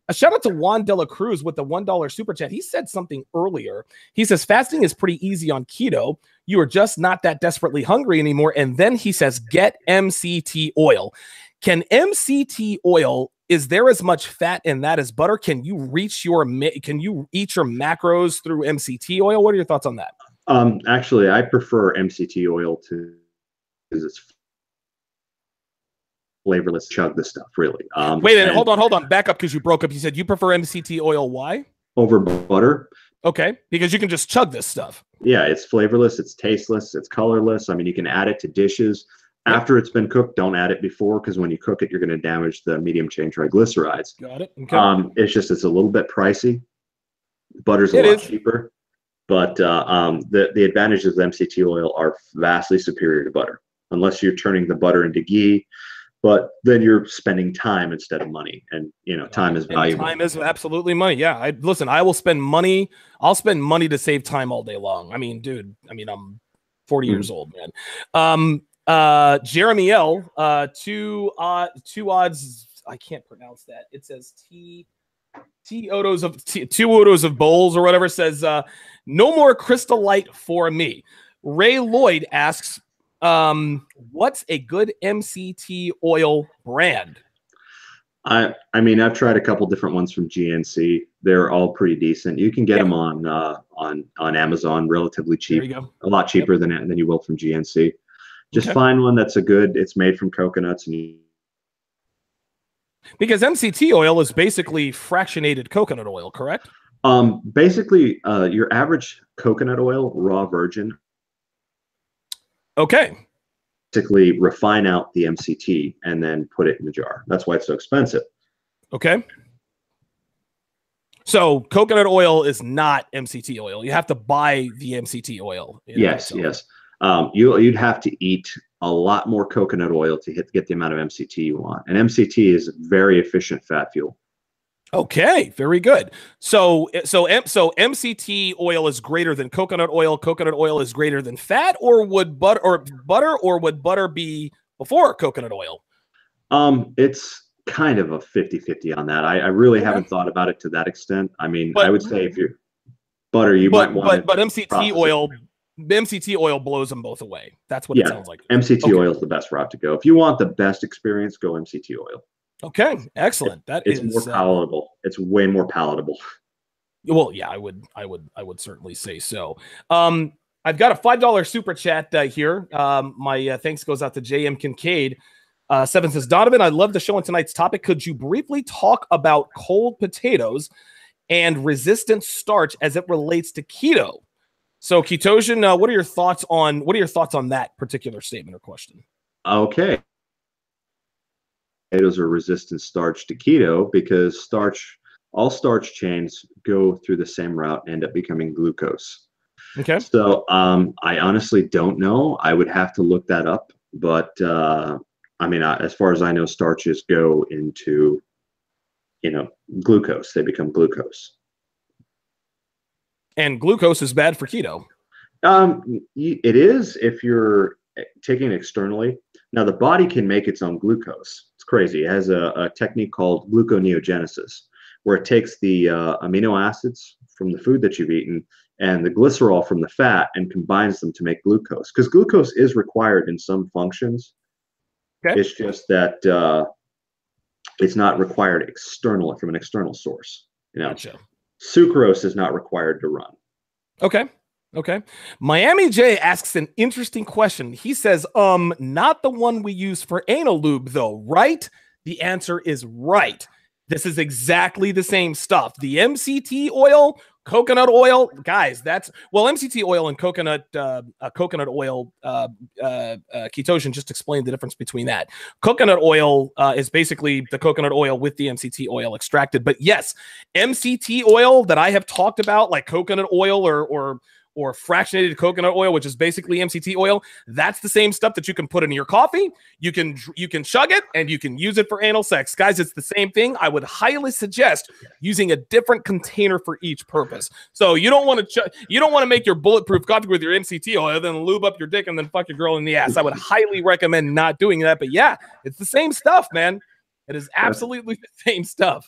A shout out to Juan De La Cruz with the $1 super chat. He said something earlier. He says, fasting is pretty easy on keto. You are just not that desperately hungry anymore. And then he says, get MCT oil. Can MCT oil, is there as much fat in that as butter? Can you eat your macros through MCT oil? What are your thoughts on that? Actually, I prefer MCT oil because it's flavorless. Chug the stuff, really. Wait, hold on. Back up, because you broke up. You said you prefer MCT oil. Why? Over butter. Okay, because you can just chug this stuff. Yeah, it's flavorless. It's tasteless. It's colorless. I mean, you can add it to dishes. After it's been cooked, don't add it before, because when you cook it, you're going to damage the medium chain triglycerides. Got it. Okay. It's a little bit pricey. Butter's a lot cheaper, but the advantages of MCT oil are vastly superior to butter, unless you're turning the butter into ghee. But then you're spending time instead of money, and time is valuable. Time is absolutely money. Yeah, I will spend money. I'll spend money to save time all day long. I mean, dude. I'm 40 years old, man. Jeremy L, two odds. I can't pronounce that. It says two odos of bowls or whatever. Says no more Crystal Light for me. Ray Lloyd asks, what's a good MCT oil brand? I mean, I've tried a couple different ones from GNC. They're all pretty decent. You can get them on Amazon relatively cheap. There you go. A lot cheaper than you will from GNC. Just find one that's it's made from coconuts. Because MCT oil is basically fractionated coconut oil, correct? Basically, your average coconut oil, raw virgin. Okay. Basically refine out the MCT and then put it in the jar. That's why it's so expensive. Okay. So coconut oil is not MCT oil. You have to buy the MCT oil. Yes. You'd have to eat a lot more coconut oil to get the amount of MCT you want. And MCT is a very efficient fat fuel. Okay, very good. So MCT oil is greater than coconut oil. Coconut oil is greater than fat, or would butter be before coconut oil? It's kind of a 50-50 on that. I really Okay, haven't thought about it to that extent. I mean, I but would say if you're butter, you might but want but to but MCT process it. oil blows them both away. That's what it Yeah, sounds like. MCT Okay. oil is the best route to go. If you want the best experience, go MCT oil. Okay, It, excellent. That it's more is palatable. It's way more palatable. well, yeah, I would certainly say so. Um, I've got a $5 super chat here. My thanks goes out to JM Kincaid. Seven says, Donovan, I love the show on tonight's topic. Could you briefly talk about cold potatoes and resistant starch as it relates to keto? So, Ketosion, what are your thoughts on that particular statement or question? Okay. Potatoes are resistant starch to keto because all starch chains go through the same route and end up becoming glucose. Okay. So I honestly don't know. I would have to look that up. But I mean, as far as I know, starches go into, glucose. They become glucose. And glucose is bad for keto. It is if you're taking it externally. Now, the body can make its own glucose. It's crazy. It has a technique called gluconeogenesis, where it takes the amino acids from the food that you've eaten and the glycerol from the fat and combines them to make glucose. Because glucose is required in some functions. Okay. It's just that it's not required externally from an external source. Gotcha. Sucrose is not required to run. Okay. Okay. Miami J asks an interesting question. He says, not the one we use for anal lube, though, right? The answer is right. This is exactly the same stuff. The MCT oil, coconut oil, guys, MCT oil and coconut oil, Ketosion just explained the difference between that. Coconut oil is basically the coconut oil with the MCT oil extracted. But yes, MCT oil that I have talked about, like coconut oil or fractionated coconut oil, which is basically MCT oil, that's the same stuff that you can put in your coffee. You can chug it and you can use it for anal sex. Guys, it's the same thing. I would highly suggest using a different container for each purpose. So you don't want to make your bulletproof coffee with your MCT oil, then lube up your dick and then fuck your girl in the ass. I would highly recommend not doing that. But yeah, it's the same stuff, man. It is absolutely the same stuff.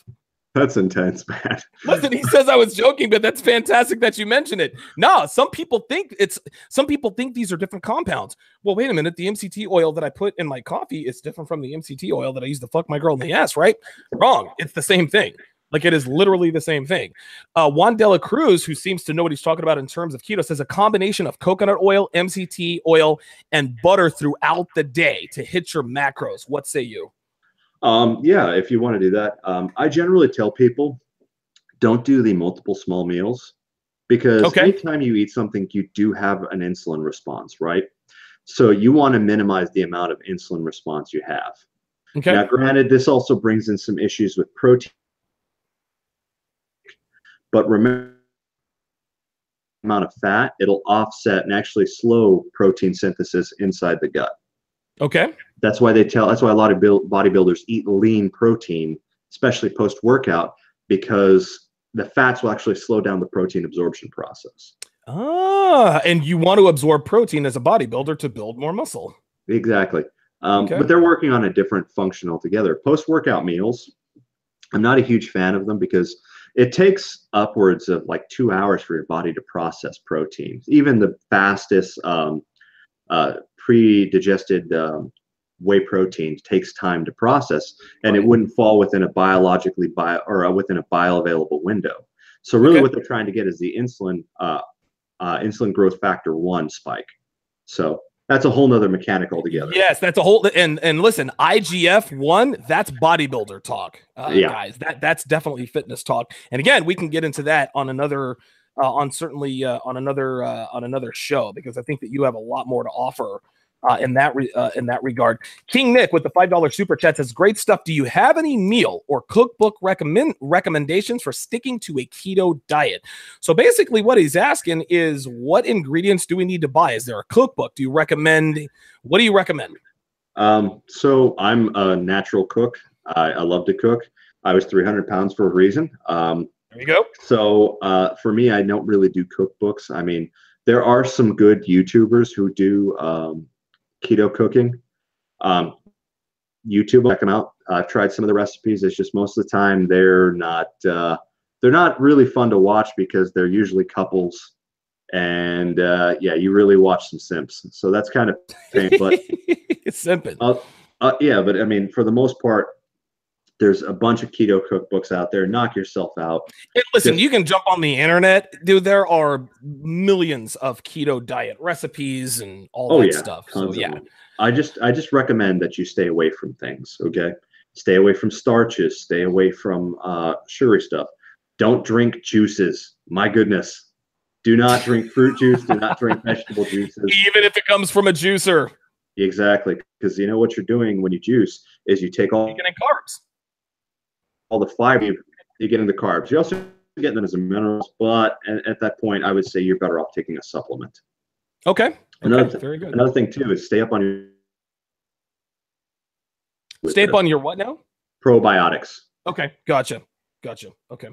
That's intense, man. Listen, he says I was joking, but that's fantastic that you mentioned it. No, some people think these are different compounds. Well, wait a minute. The MCT oil that I put in my coffee is different from the MCT oil that I use to fuck my girl in the ass, right? Wrong. It's the same thing. Like, it is literally the same thing. Juan Dela Cruz, who seems to know what he's talking about in terms of keto, says a combination of coconut oil, MCT oil, and butter throughout the day to hit your macros. What say you? Yeah, if you want to do that, I generally tell people don't do the multiple small meals because anytime you eat something, you do have an insulin response, right? So you want to minimize the amount of insulin response you have. Okay. Now, granted, this also brings in some issues with protein, but remember, the amount of fat, it'll offset and actually slow protein synthesis inside the gut. Okay. That's why a lot of bodybuilders eat lean protein, especially post-workout, because the fats will actually slow down the protein absorption process. And you want to absorb protein as a bodybuilder to build more muscle. Exactly. But they're working on a different function altogether. Post-workout meals, I'm not a huge fan of them because it takes upwards of like 2 hours for your body to process proteins. Even the fastest pre-digested whey protein takes time to process, and it wouldn't fall within a within a bioavailable window. So really what they're trying to get is the insulin growth factor 1 spike. So that's a whole nother mechanic altogether. Yes, that's a whole and listen, IGF-1, that's bodybuilder talk. Guys, that's definitely fitness talk. And again, we can get into that on another on another show, because I think that you have a lot more to offer in that regard. King Nick with the $5 super chat says, great stuff. Do you have any meal or cookbook recommendations for sticking to a keto diet? So basically what he's asking is, what ingredients do we need to buy? Is there a cookbook? What do you recommend? So I'm a natural cook. I love to cook. I was 300 pounds for a reason. There you go. So for me, I don't really do cookbooks. I mean, there are some good YouTubers who do keto cooking. YouTube, check them out. I've tried some of the recipes. It's just most of the time they're not really fun to watch because they're usually couples, and yeah, you really watch some simps. So that's kind of pain. But it's simping. Yeah, but I mean, for the most part, there's a bunch of keto cookbooks out there. Knock yourself out. Hey, listen, you can jump on the internet, dude. There are millions of keto diet recipes and all that stuff. So yeah, I just recommend that you stay away from things. Okay, stay away from starches. Stay away from sugary stuff. Don't drink juices. My goodness, do not drink fruit juice. Do not drink vegetable juices, even if it comes from a juicer. Exactly, because you know what you're doing when you juice is you take all you're getting carbs. All the fiber, you get in the carbs. You also get them as minerals, but at that point, I would say you're better off taking a supplement. Okay. Very good. Another thing too is stay up on your. Stay up on your what now? Probiotics. Okay, gotcha. Okay.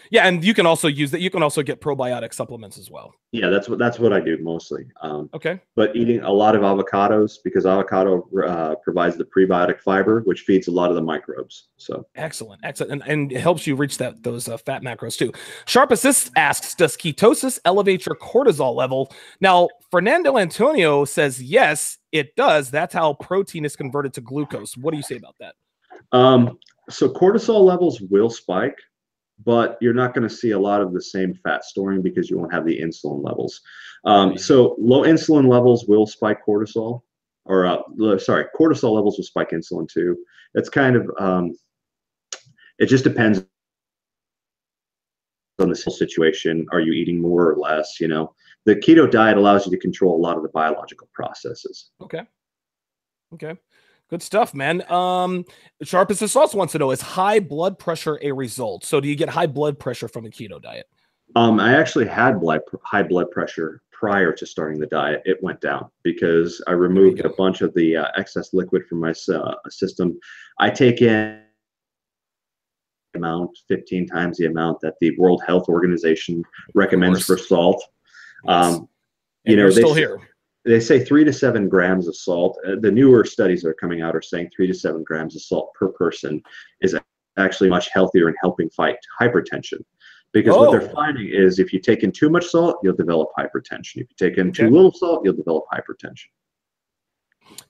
Yeah, and you can also use that. You can also get probiotic supplements as well. Yeah, that's what I do mostly. Okay. But eating a lot of avocados, because avocado provides the prebiotic fiber, which feeds a lot of the microbes. So excellent, and it helps you reach those fat macros too. Sharp Assist asks, does ketosis elevate your cortisol level? Now, Fernando Antonio says yes, it does. That's how protein is converted to glucose. What do you say about that? So cortisol levels will spike, but you're not going to see a lot of the same fat storing because you won't have the insulin levels. So low insulin levels will spike cortisol, or cortisol levels will spike insulin too. It's kind of, it just depends on the situation. Are you eating more or less? You know, the keto diet allows you to control a lot of the biological processes. Okay. Good stuff, man. Sharp Assist also wants to know, is high blood pressure a result? So do you get high blood pressure from a keto diet? I actually had high blood pressure prior to starting the diet. It went down because I removed a bunch of the excess liquid from my system. I take in amount 15 times the amount that the World Health Organization recommends for salt. Yes. You know, still here. They say 3 to 7 grams of salt. The newer studies that are coming out are saying 3 to 7 grams of salt per person is actually much healthier in helping fight hypertension. Because what they're finding is if you take in too much salt, you'll develop hypertension. If you take in too little salt, you'll develop hypertension.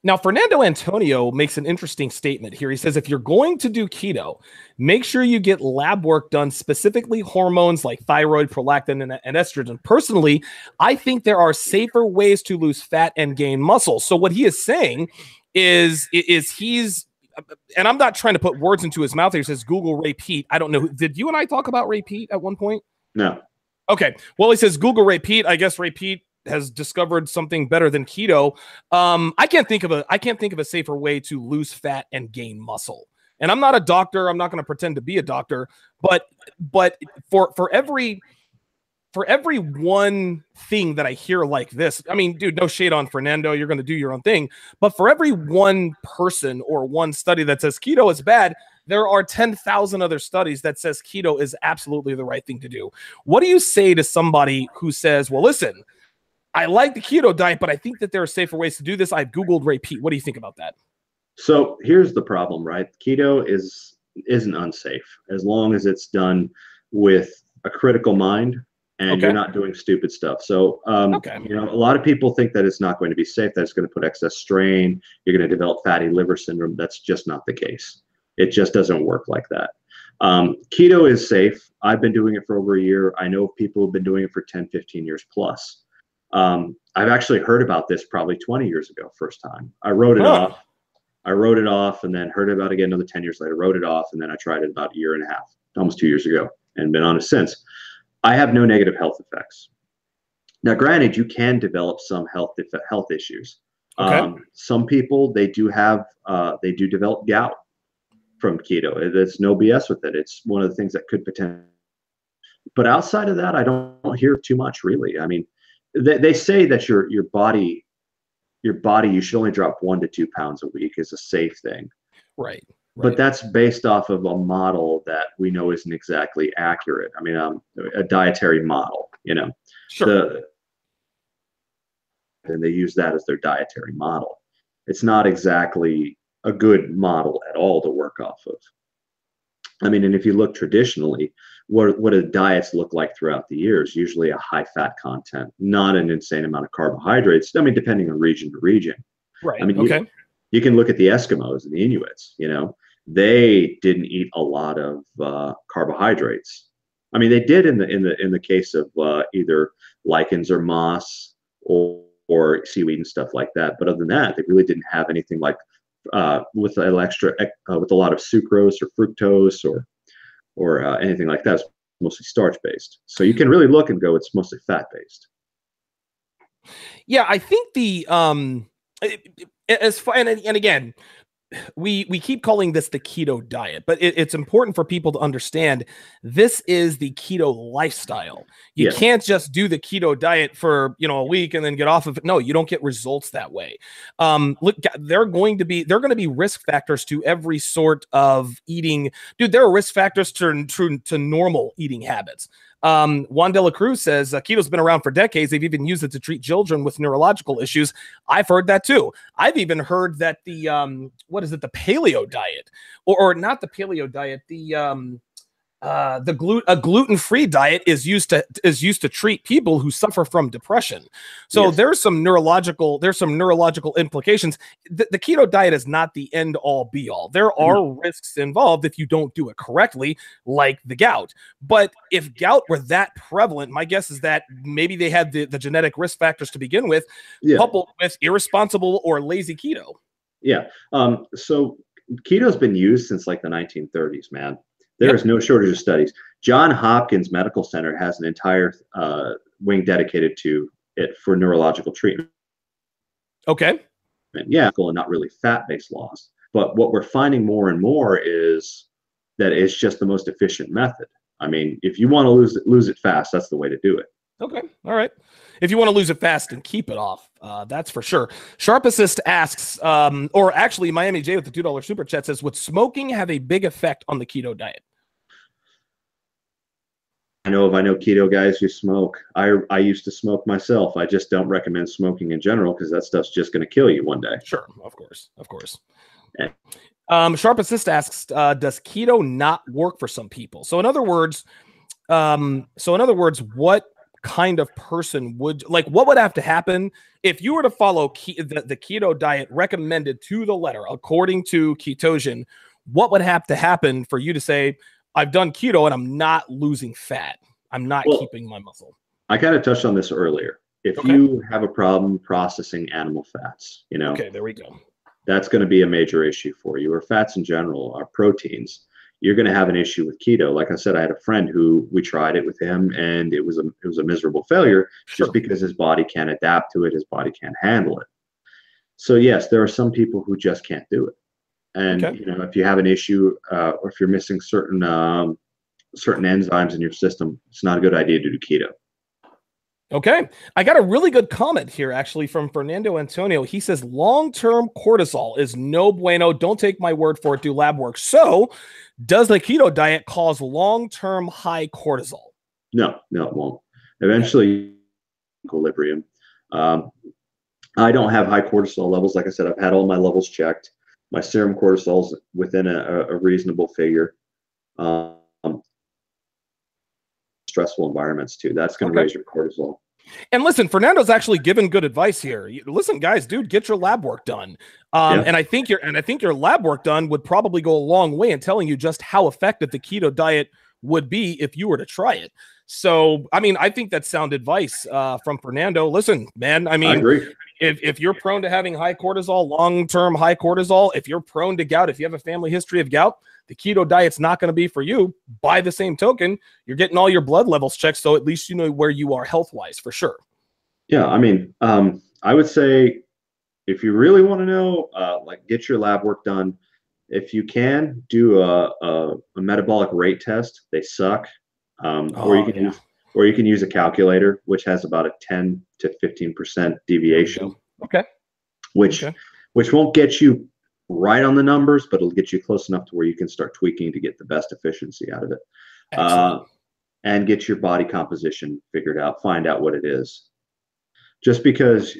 Now, Fernando Antonio makes an interesting statement here. He says, if you're going to do keto, make sure you get lab work done, specifically hormones like thyroid, prolactin, and estrogen. Personally, I think there are safer ways to lose fat and gain muscle. So what he is saying is he's, and I'm not trying to put words into his mouth here. He says, Google Ray Peat. I don't know. Did you and I talk about Ray Peat at one point? No. Okay. Well, he says, Google Ray Peat. I guess Ray Peat has discovered something better than keto. I can't think of a safer way to lose fat and gain muscle. And I'm not a doctor. I'm not going to pretend to be a doctor, but for every one thing that I hear like this, I mean, dude, no shade on Fernando. You're going to do your own thing. But for every one person or one study that says keto is bad, there are 10,000 other studies that says keto is absolutely the right thing to do. What do you say to somebody who says, well, listen, I like the keto diet, but I think that there are safer ways to do this. I've Googled Ray Peat. What do you think about that? So here's the problem, right? Keto isn't unsafe as long as it's done with a critical mind and you're not doing stupid stuff. So, you know, a lot of people think that it's not going to be safe, that it's going to put excess strain. You're going to develop fatty liver syndrome. That's just not the case. It just doesn't work like that. Keto is safe. I've been doing it for over a year. I know people who've been doing it for 10, 15 years plus. I've actually heard about this probably 20 years ago, first time. I wrote it off and then heard about it again another 10 years later, wrote it off, and then I tried it about a year and a half, almost 2 years ago, and been on it since. I have no negative health effects. Now, granted, you can develop some health issues. Some people, they do develop gout from keto. There's no BS with it. It's one of the things that could potentially, but outside of that, I don't hear too much really. I mean, they say that your body, you should only drop 1 to 2 pounds a week is a safe thing. Right. but Right. that's based off of a model that we know isn't exactly accurate. I mean, a dietary model, Sure. the and they use that as their dietary model. It's not exactly a good model at all to work off of. I mean, and if you look traditionally, what do diets look like throughout the years? Usually a high fat content, not an insane amount of carbohydrates. I mean, depending on region to region. I Right. mean, Okay. you can look at the Eskimos and the Inuits. They didn't eat a lot of carbohydrates. I mean, they did in the case of either lichens or moss or seaweed and stuff like that. But other than that, they really didn't have anything like with a lot of sucrose or fructose or anything like that. It's mostly starch based. So you can really look and go, it's mostly fat based. Yeah, I think as far and again, we keep calling this the keto diet, but it's important for people to understand this is the keto lifestyle. You Yes. can't just do the keto diet for a week and then get off of it. No, you don't get results that way. Look, there are going to be risk factors to every sort of eating. Dude, there are risk factors to normal eating habits. Juan de la Cruz says keto's been around for decades. They've even used it to treat children with neurological issues. I've heard that too. I've even heard that the the paleo diet, or not the paleo diet, a gluten-free diet is used to treat people who suffer from depression. So Yes. there's some neurological implications. The keto diet is not the end all be all. There are risks involved if you don't do it correctly, like the gout. But if gout were that prevalent, my guess is that maybe they had the genetic risk factors to begin with, coupled with irresponsible or lazy keto. Yeah. So keto's been used since like the 1930s, man. There is no shortage of studies. Johns Hopkins Medical Center has an entire wing dedicated to it for neurological treatment. Okay. Yeah, and not really fat-based loss. But what we're finding more and more is that it's just the most efficient method. I mean, if you want to lose it fast, that's the way to do it. Okay. All right. If you want to lose it fast and keep it off, that's for sure. Sharp Assist asks, or actually Miami J with the $2 super chat says, would smoking have a big effect on the keto diet? I know keto guys who smoke. I used to smoke myself. I just don't recommend smoking in general because that stuff's just going to kill you one day. Sure, of course. Yeah. Sharp Assist asks, does keto not work for some people? So in other words, what kind of person what would have to happen if you were to follow the keto diet recommended to the letter according to Ketosion? What would have to happen for you to say, I've done keto and I'm not losing fat, I'm not keeping my muscle? I kind of touched on this earlier. If you have a problem processing animal fats, okay, there we go. That's going to be a major issue for you, or fats in general, or proteins. You're going to have an issue with keto. Like I said, I had a friend who we tried it with him, and it was a miserable failure just because his body can't adapt to it, his body can't handle it. So yes, there are some people who just can't do it. And if you have an issue, or if you're missing certain enzymes in your system, it's not a good idea to do keto. Okay. I got a really good comment here, actually, from Fernando Antonio. He says, long-term cortisol is no bueno. Don't take my word for it. Do lab work. So does the keto diet cause long-term high cortisol? No, it won't. Eventually, equilibrium. I don't have high cortisol levels. Like I said, I've had all my levels checked. My serum cortisol is within a reasonable figure. Stressful environments too. That's going to raise your cortisol. And listen, Fernando's actually given good advice here. Listen, guys, dude, get your lab work done. And I think your lab work done would probably go a long way in telling you just how effective the keto diet would be if you were to try it. So, I mean, I think that's sound advice from Fernando. Listen, man, I mean, I agree. If you're prone to having high cortisol, long-term high cortisol, if you're prone to gout, if you have a family history of gout, the keto diet's not going to be for you. By the same token, you're getting all your blood levels checked, so at least you know where you are health-wise for sure. Yeah, I mean, I would say if you really want to know, get your lab work done. If you can, do a metabolic rate test. They suck. Or you can use a calculator, which has about a 10 to 15% deviation. Okay. Which won't get you right on the numbers, but it'll get you close enough to where you can start tweaking to get the best efficiency out of it. And get your body composition figured out, find out what it is. Just because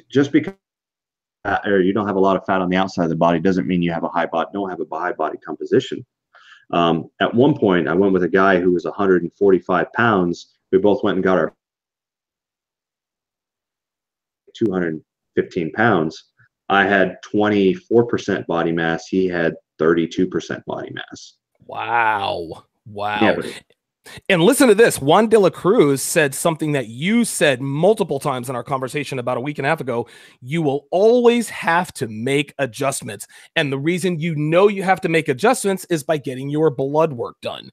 or you don't have a lot of fat on the outside of the body doesn't mean you have don't have a high body composition. At one point, I went with a guy who was 145 pounds. We both went and got our 215 pounds. I had 24% body mass. He had 32% body mass. Wow. Yeah, and listen to this. Juan de la Cruz said something that you said multiple times in our conversation about a week and a half ago. You will always have to make adjustments. And the reason you know you have to make adjustments is by getting your blood work done,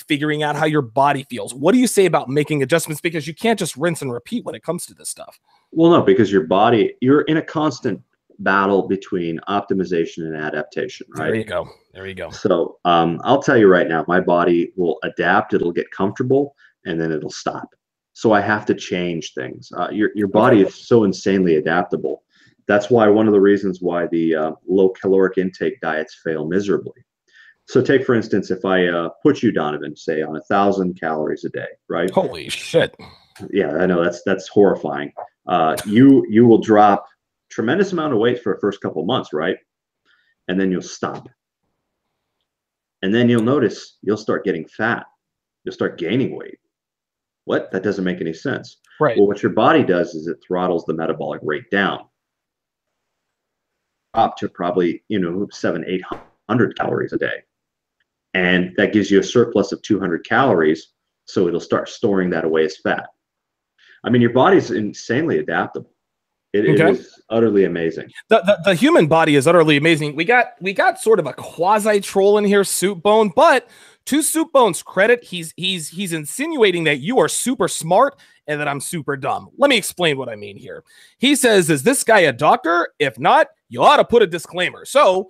figuring out how your body feels. What do you say about making adjustments? Because you can't just rinse and repeat when it comes to this stuff. Well, no, because your body, you're in a constant battle between optimization and adaptation, right? There you go. There you go. So I'll tell you right now, my body will adapt. It'll get comfortable and then it'll stop. So I have to change things. Your body is so insanely adaptable. That's why one of the reasons why the low caloric intake diets fail miserably. So take, for instance, if I put you, Donovan, say on 1,000 calories a day, right? Holy shit. Yeah, I know that's horrifying. You will drop tremendous amount of weight for the first couple of months, right? And then you'll stop. And then you'll notice you'll start getting fat. You'll start gaining weight. What? That doesn't make any sense. Right. Well, what your body does is it throttles the metabolic rate down. Up to probably, 700-800 calories a day. And that gives you a surplus of 200 calories. So it'll start storing that away as fat. I mean, your body's insanely adaptable. It is utterly amazing. The human body is utterly amazing. We got sort of a quasi troll in here, Soup Bone, but to Soup Bone's credit, he's insinuating that you are super smart and that I'm super dumb. Let me explain what I mean here. He says, is this guy a doctor? If not, you ought to put a disclaimer. So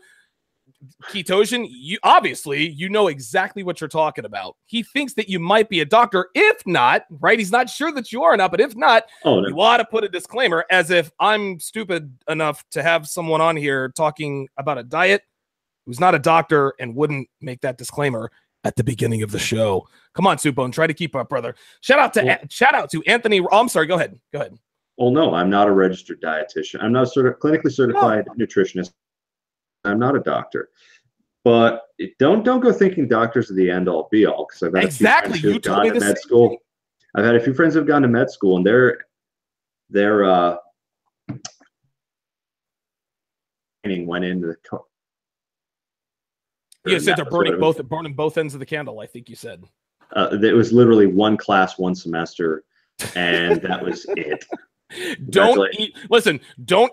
Ketosion, you know exactly what you're talking about. He thinks that you might be a doctor. If not, right, he's not sure that you are or not, but if not, you ought to put a disclaimer, as if I'm stupid enough to have someone on here talking about a diet who's not a doctor and wouldn't make that disclaimer at the beginning of the show. Come on, Soup Bone, try to keep up, brother. Shout out to Anthony. Oh, I'm sorry. Go ahead. Well, no, I'm not a registered dietitian. I'm not a clinically certified nutritionist. I'm not a doctor, but don't go thinking doctors are the end all be all. Because I've had exactly. You told me this med school. I've had a few friends who've gone to med school, and they're went into the. You said they're burning both ends of the candle. I think you said. It was literally one class, one semester, and that was it. Don't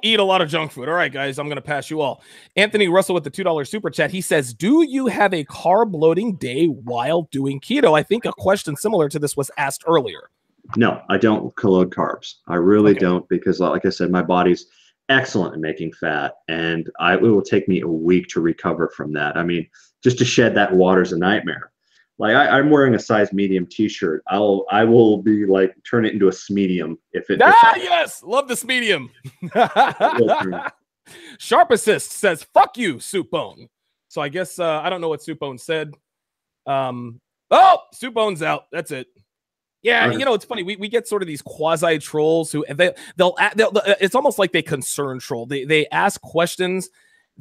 eat a lot of junk food. All right, guys, I'm going to pass you all. Anthony Russell with the $2 super chat. He says, do you have a carb loading day while doing keto? I think a question similar to this was asked earlier. No, I don't load carbs. I really don't, because like I said, my body's excellent at making fat, and it will take me a week to recover from that. I mean, just to shed that water is a nightmare. Like I'm wearing a size medium T-shirt. I will be like turn it into a medium if it. Yes, love this medium. Sharp Assist says, "Fuck you, Soup Bone." So I guess I don't know what Soup Bone said. Soup Bone's out. That's it. Yeah, it's funny. We get sort of these quasi trolls who they'll it's almost like they concern troll. They ask questions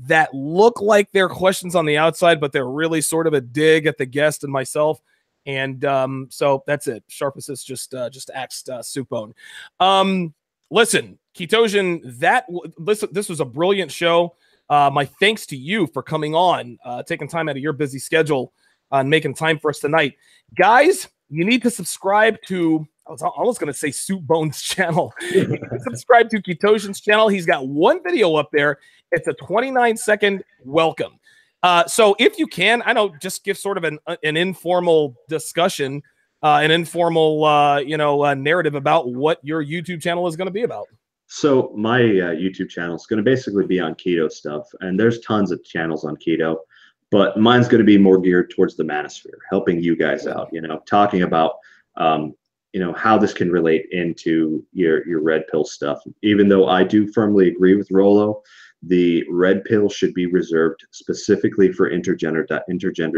that look like they're questions on the outside, but they're really sort of a dig at the guest and myself. And so that's it. Sharp Assist just axed Soup Bone. Listen, Ketosion, this was a brilliant show. My thanks to you for coming on, taking time out of your busy schedule and making time for us tonight. Guys, you need to subscribe to, I was almost going to say Soup Bone's channel. Subscribe to Ketosion's channel. He's got one video up there. It's a 29-second welcome. So if you can, I know, just give sort of an informal discussion, an informal, narrative about what your YouTube channel is going to be about. So my YouTube channel is going to basically be on keto stuff, and there's tons of channels on keto, but mine's going to be more geared towards the manosphere, helping you guys out, talking about, how this can relate into your red pill stuff. Even though I do firmly agree with Rollo the red pill should be reserved specifically for intergender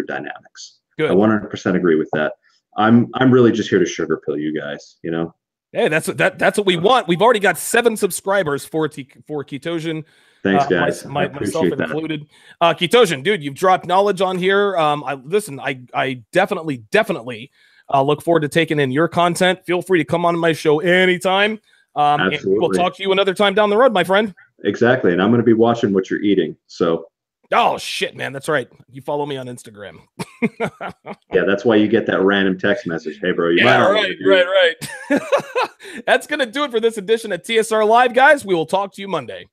dynamics. Good. I 100% agree with that. I'm really just here to sugar pill you guys, you know. Hey, that's what we want. We've already got 7 subscribers for Ketosion. Thanks, guys. Myself included. Ketosion, dude, you've dropped knowledge on here. I definitely look forward to taking in your content. Feel free to come on my show anytime. And we'll talk to you another time down the road, my friend. Exactly. And I'm going to be watching what you're eating. So. Oh, shit, man. That's right. You follow me on Instagram. Yeah, that's why you get that random text message. Hey, bro. Right. That's going to do it for this edition of TSR Live, guys. We will talk to you Monday.